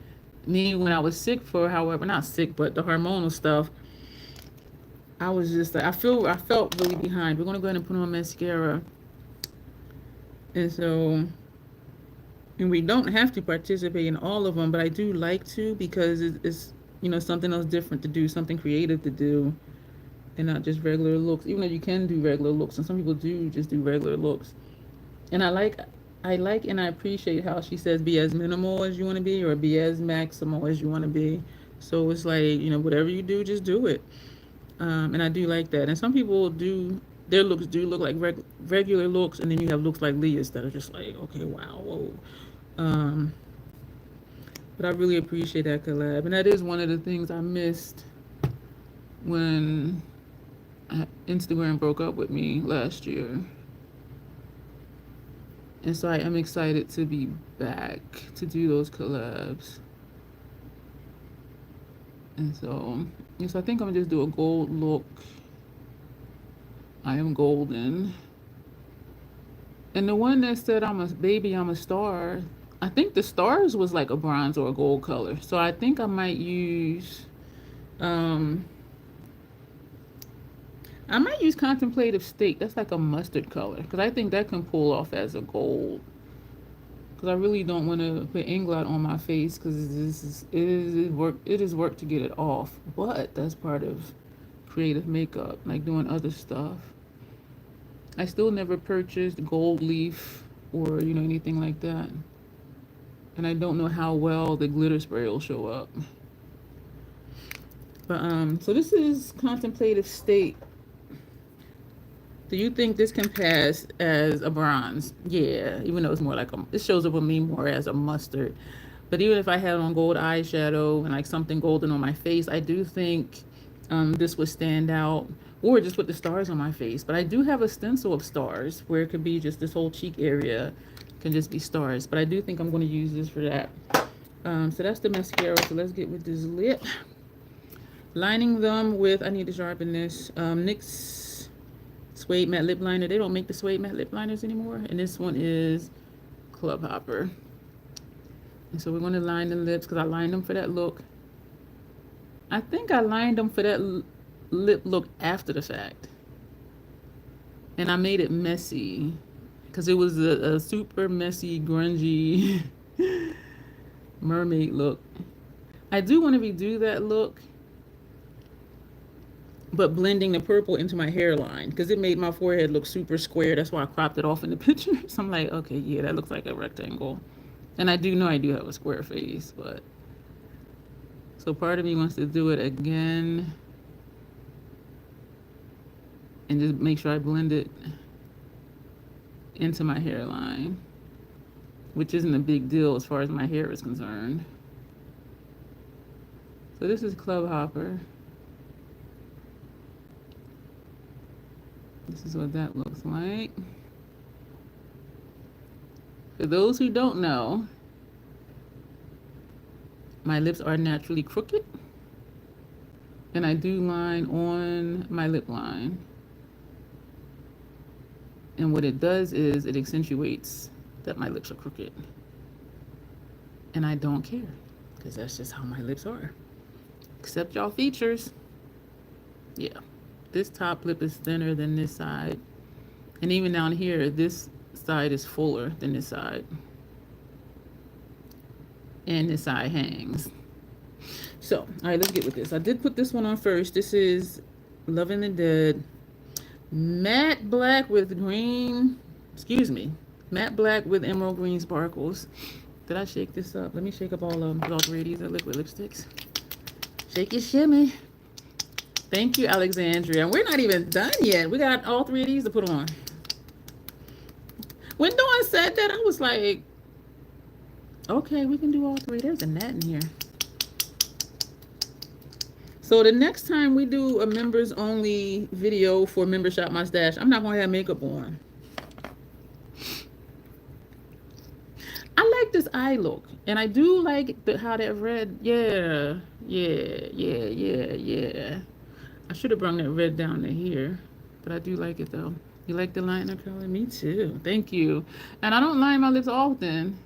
Me, when I was sick for, however, not sick, but the hormonal stuff, I was just like, I felt really behind. We're gonna go ahead and put on mascara. And so, and we don't have to participate in all of them, but I do like to, because it's something else different to do, something creative to do, and not just regular looks. Even though you can do regular looks, and some people do just do regular looks. And I like and I appreciate how she says be as minimal as you want to be, or be as maximal as you want to be. So it's like, whatever you do, just do it. And I do like that. And some people do, their looks do look like regular looks, and then you have looks like Leah's that are just like, okay, wow, whoa. But I really appreciate that collab. And that is one of the things I missed when Instagram broke up with me last year. And so I am excited to be back to do those collabs. And so, yes, I think I'm gonna just do a gold look. I am golden. And the one that said I'm a star, I think the stars was like a bronze or a gold color. So I think I might use Contemplative State. That's like a mustard color, because I think that can pull off as a gold. Because I really don't want to put Inglot on my face, because it is work to get it off. But that's part of creative makeup, like doing other stuff. I still never purchased gold leaf or anything like that, and I don't know how well the glitter spray will show up. But so this is Contemplative State. Do you think this can pass as a bronze? Yeah, even though it's more like it shows up with me more as a mustard. But even if I had on gold eyeshadow and like something golden on my face, I do think this would stand out. Or just put the stars on my face. But I do have a stencil of stars where it could be just this whole cheek area can just be stars. But I do think I'm going to use this for that. So that's the mascara. So let's get with this lip. Lining them with, I need to sharpen this, NYX Suede Matte Lip Liner. They don't make the Suede Matte Lip Liners anymore. And this one is Club Hopper. And so we're going to line the lips, because I lined them for that look. I think I lined them for that lip look after the fact. And I made it messy, because it was a super messy, grungy mermaid look. I do want to redo that look, but blending the purple into my hairline, because it made my forehead look super square. That's why I cropped it off in the picture. So I'm like, okay, yeah, that looks like a rectangle. And I do know I do have a square face, but so part of me wants to do it again and just make sure I blend it into my hairline, which isn't a big deal as far as my hair is concerned. So this is Club Hopper. This is what that looks like. For those who don't know, my lips are naturally crooked, and I do line on my lip line. And what it does is it accentuates that my lips are crooked. And I don't care, because that's just how my lips are. Except y'all features. Yeah. This top lip is thinner than this side. And even down here, this side is fuller than this side. And this side hangs. So, all right, let's get with this. I did put this one on first. This is Loving the Dead. Matte black with green, matte black with emerald green sparkles. Did I shake this up? Let me shake up all 3 of these are liquid lipsticks. Shake it, shimmy. Thank you, Alexandria. We're not even done yet. We got all 3 of these to put on. When Dawn said that, I was like, okay, we can do all 3. There's a net in here. So the next time we do a members only video for Member Shop My Stash, I'm not going to have makeup on. I like this eye look. And I do like how that red, yeah. I should have brought that red down to here. But I do like it though. You like the liner color? Me too. Thank you. And I don't line my lips often.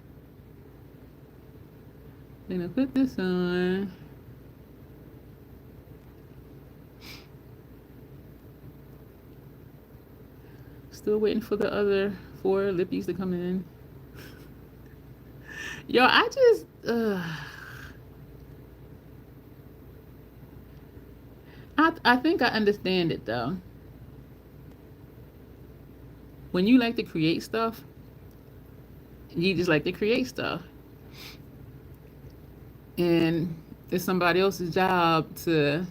Then I put this on. Still waiting for the other 4 lippies to come in. Yo, I just, I think I understand it though. When you like to create stuff, you just like to create stuff. And it's somebody else's job to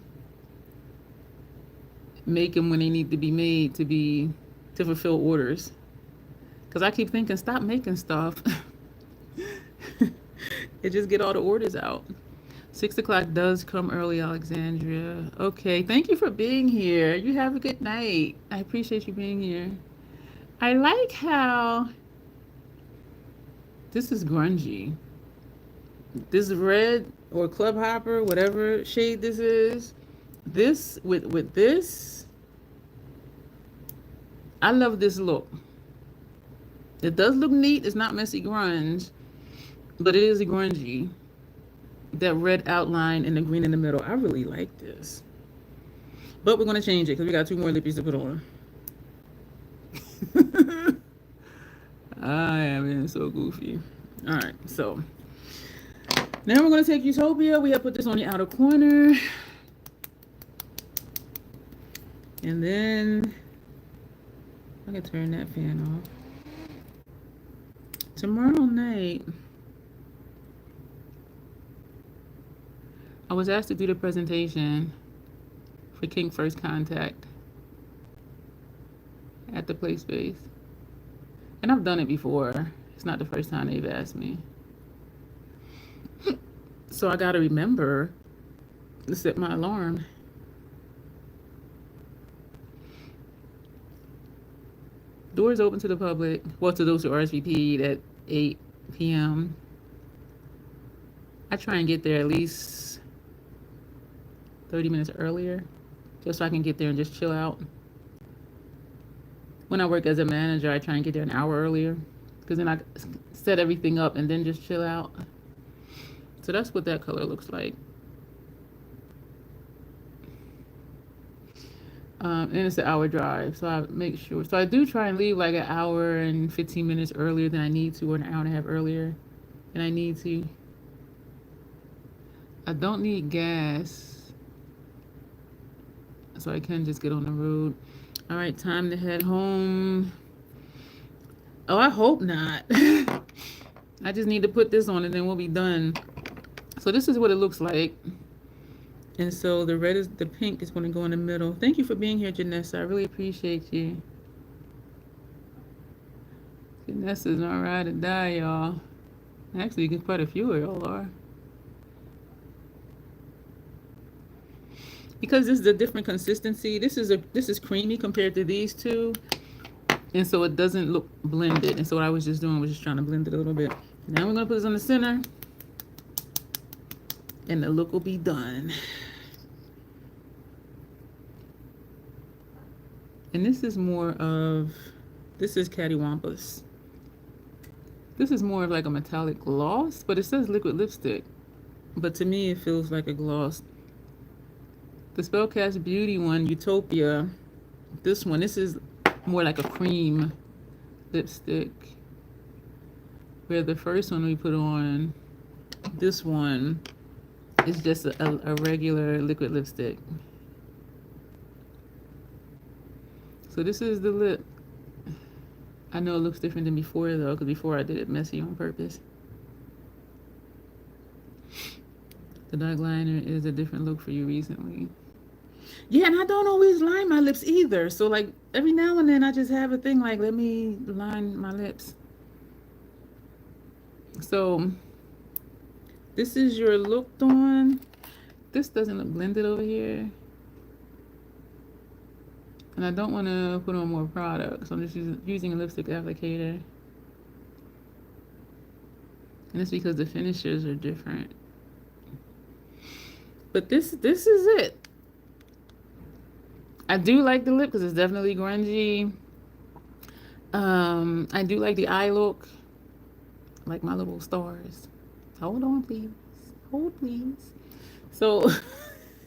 make them when they need to be made to fulfill orders. Because I keep thinking, stop making stuff. It just get all the orders out. 6 o'clock does come early, Alexandria. Okay, thank you for being here. You have a good night. I appreciate you being here. I like how this is grungy. This red or Club Hopper, whatever shade this is, this with this, I love this look. It does look neat. It's not messy grunge, but it is a grungy. That red outline and the green in the middle. I really like this. But we're going to change it because we got 2 more lippies to put on. I am being so goofy. All right, so now we're going to take Utopia. We have put this on the outer corner. And then I can turn that fan off. Tomorrow night, I was asked to do the presentation for King First Contact at the Play Space. And I've done it before. It's not the first time they've asked me. So I gotta remember to set my alarm. Doors open to the public, well, to those who RSVP'd at 8 p.m. I try and get there at least 30 minutes earlier, just so I can get there and just chill out. When I work as a manager, I try and get there an hour earlier, because then I set everything up and then just chill out. So that's what that color looks like. And it's an hour drive, so I make sure. So I do try and leave like an hour and 15 minutes earlier than I need to, or an hour and a half earlier than I need to. I don't need gas, so I can just get on the road. All right, time to head home. Oh, I hope not. I just need to put this on and then we'll be done. So this is what it looks like. And so the red is, the pink is going to go in the middle. Thank you for being here, Janessa. I really appreciate you. Janessa's not ride or die, y'all. Actually, quite a few of y'all are. Because this is a different consistency. This is creamy compared to these two. And so it doesn't look blended. And so what I was just doing was just trying to blend it a little bit. Now we're going to put this on the center. And the look will be done. And this is more of, this is Cattywampus. This is more of like a metallic gloss, but it says liquid lipstick. but to me it feels like a gloss. The Spellcast Beauty one, Utopia, this is more like a cream lipstick, where the first one we put on, this one is just a regular liquid lipstick. So this is the lip. I know it looks different than before though, because before I did it messy on purpose. The dark liner is a different look for you recently. Yeah, and I don't always line my lips either. So like every now and then I just have a thing like, let me line my lips. So this is your look on. This doesn't look blended over here. And I don't want to put on more product, so I'm just using a lipstick applicator. And it's because the finishers are different. But this is it. I do like the lip because it's definitely grungy. I do like the eye look. Like my little stars. Hold on, please. Hold, please. So,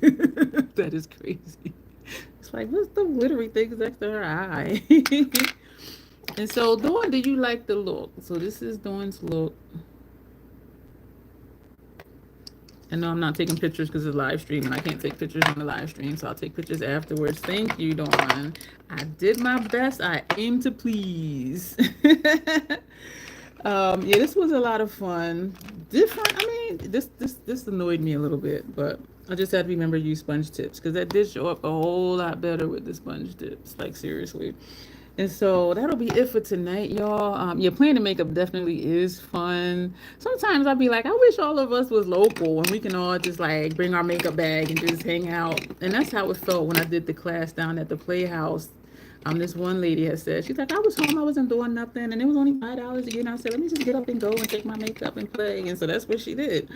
that is crazy. It's like, what's the glittery things next to her eye? And so, Dawn, did you like the look? So this is Dawn's look. And no, I'm not taking pictures because it's live stream and I can't take pictures on the live stream, so I'll take pictures afterwards. Thank you, Dawn. I did my best. I aim to please. Yeah, this was a lot of fun. Different. I mean, this annoyed me a little bit, but I just had to remember to use sponge tips because that did show up a whole lot better with the sponge tips. Like seriously. And so that'll be it for tonight, y'all. Yeah, planning makeup definitely is fun. Sometimes I'll be like, I wish all of us was local and we can all just like bring our makeup bag and just hang out. And that's how it felt when I did the class down at the Playhouse. This one lady had said, she's like, I was home, I wasn't doing nothing, and it was only $5 a get. And I said, let me just get up and go and take my makeup and play. And so that's what she did.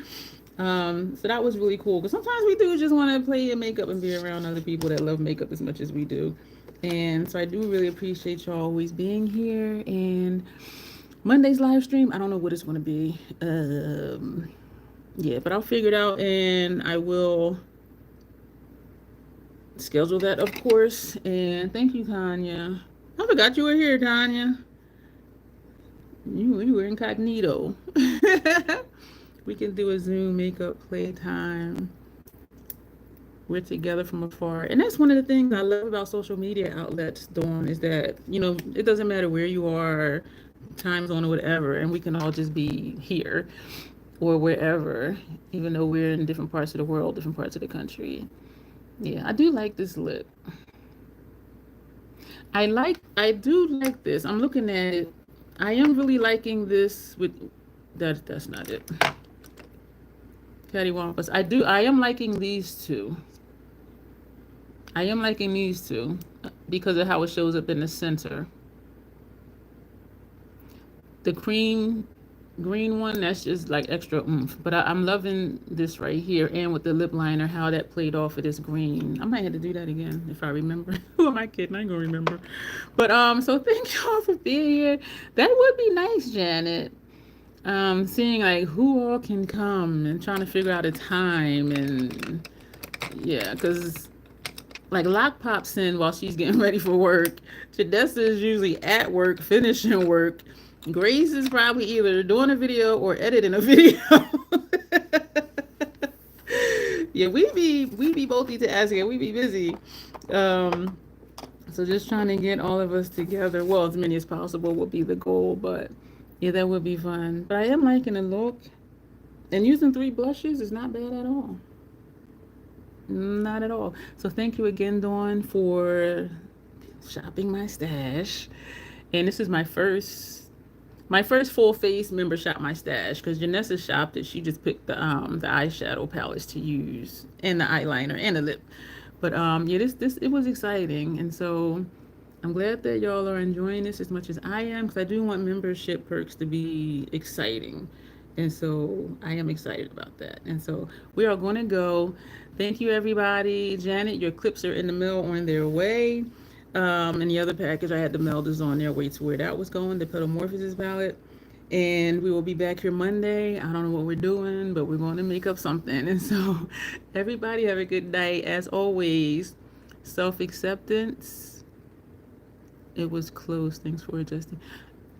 So that was really cool because sometimes we do just want to play in makeup and be around other people that love makeup as much as we do. And so I do really appreciate y'all always being here. And Monday's live stream, I don't know what it's going to be. Yeah, but I'll figure it out and I will schedule that, of course. And thank you, Tanya. I forgot you were here, Tanya. You were incognito. We can do a Zoom makeup playtime. We're together from afar. And that's one of the things I love about social media outlets, Dawn, is that, you know, it doesn't matter where you are, time zone or whatever, and we can all just be here or wherever, even though we're in different parts of the world, different parts of the country. Yeah, I do like this lip. I do like this. I'm looking at it. I am really liking this with that's not it. Cattywampus. I am liking these two. I am liking these two because of how it shows up in the center. The cream green one, that's just like extra oomph. But I'm loving this right here, and with the lip liner, how that played off of this green. I might have to do that again if I remember. Who am I kidding? I ain't gonna remember. But so thank y'all for being here. That would be nice, Janet. Seeing like who all can come and trying to figure out a time, and yeah, because like Lock pops in while she's getting ready for work. Shadessa is usually at work, finishing work. Grace is probably either doing a video or editing a video. Yeah, we be multitasking. We be busy. So just trying to get all of us together. Well, as many as possible would be the goal, but yeah, that would be fun. But I am liking the look. And using 3 blushes is not bad at all. Not at all. So thank you again, Dawn, for shopping my stash. And this is my first full face member shop my stash, because Janessa shopped it. She just picked the eyeshadow palettes to use and the eyeliner and the lip. But yeah, this it was exciting, and so I'm glad that y'all are enjoying this as much as I am, because I do want membership perks to be exciting. And so I am excited about that. And so we are going to go. Thank you, everybody. Janet, your clips are in the mail on their way. And the other package I had the mail is on their way to where that was going, the Petamorphosis palette. And we will be back here Monday. I don't know what we're doing, but we're going to make up something. And so, everybody have a good night. As always, self acceptance. It was close. Thanks for adjusting.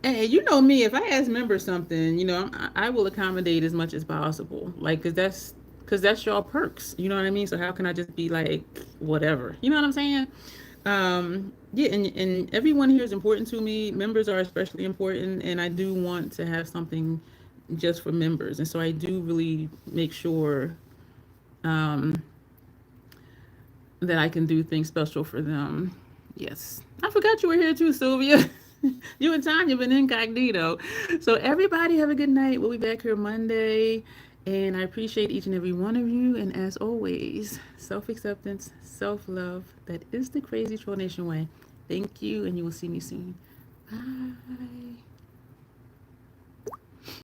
Hey, you know me. If I ask members something, I will accommodate as much as possible. Like, cause that's y'all perks. You know what I mean? So how can I just be like whatever? You know what I'm saying? Yeah, and everyone here is important to me. Members are especially important, and I do want to have something just for members. And so I do really make sure um, that I can do things special for them. Yes. I forgot you were here too, Sylvia. You and Tanya been incognito. So everybody have a good night. We'll be back here Monday. And I appreciate each and every one of you. And as always, self-acceptance, self-love. That is the Crazy Troll Nation way. Thank you, and you will see me soon. Bye.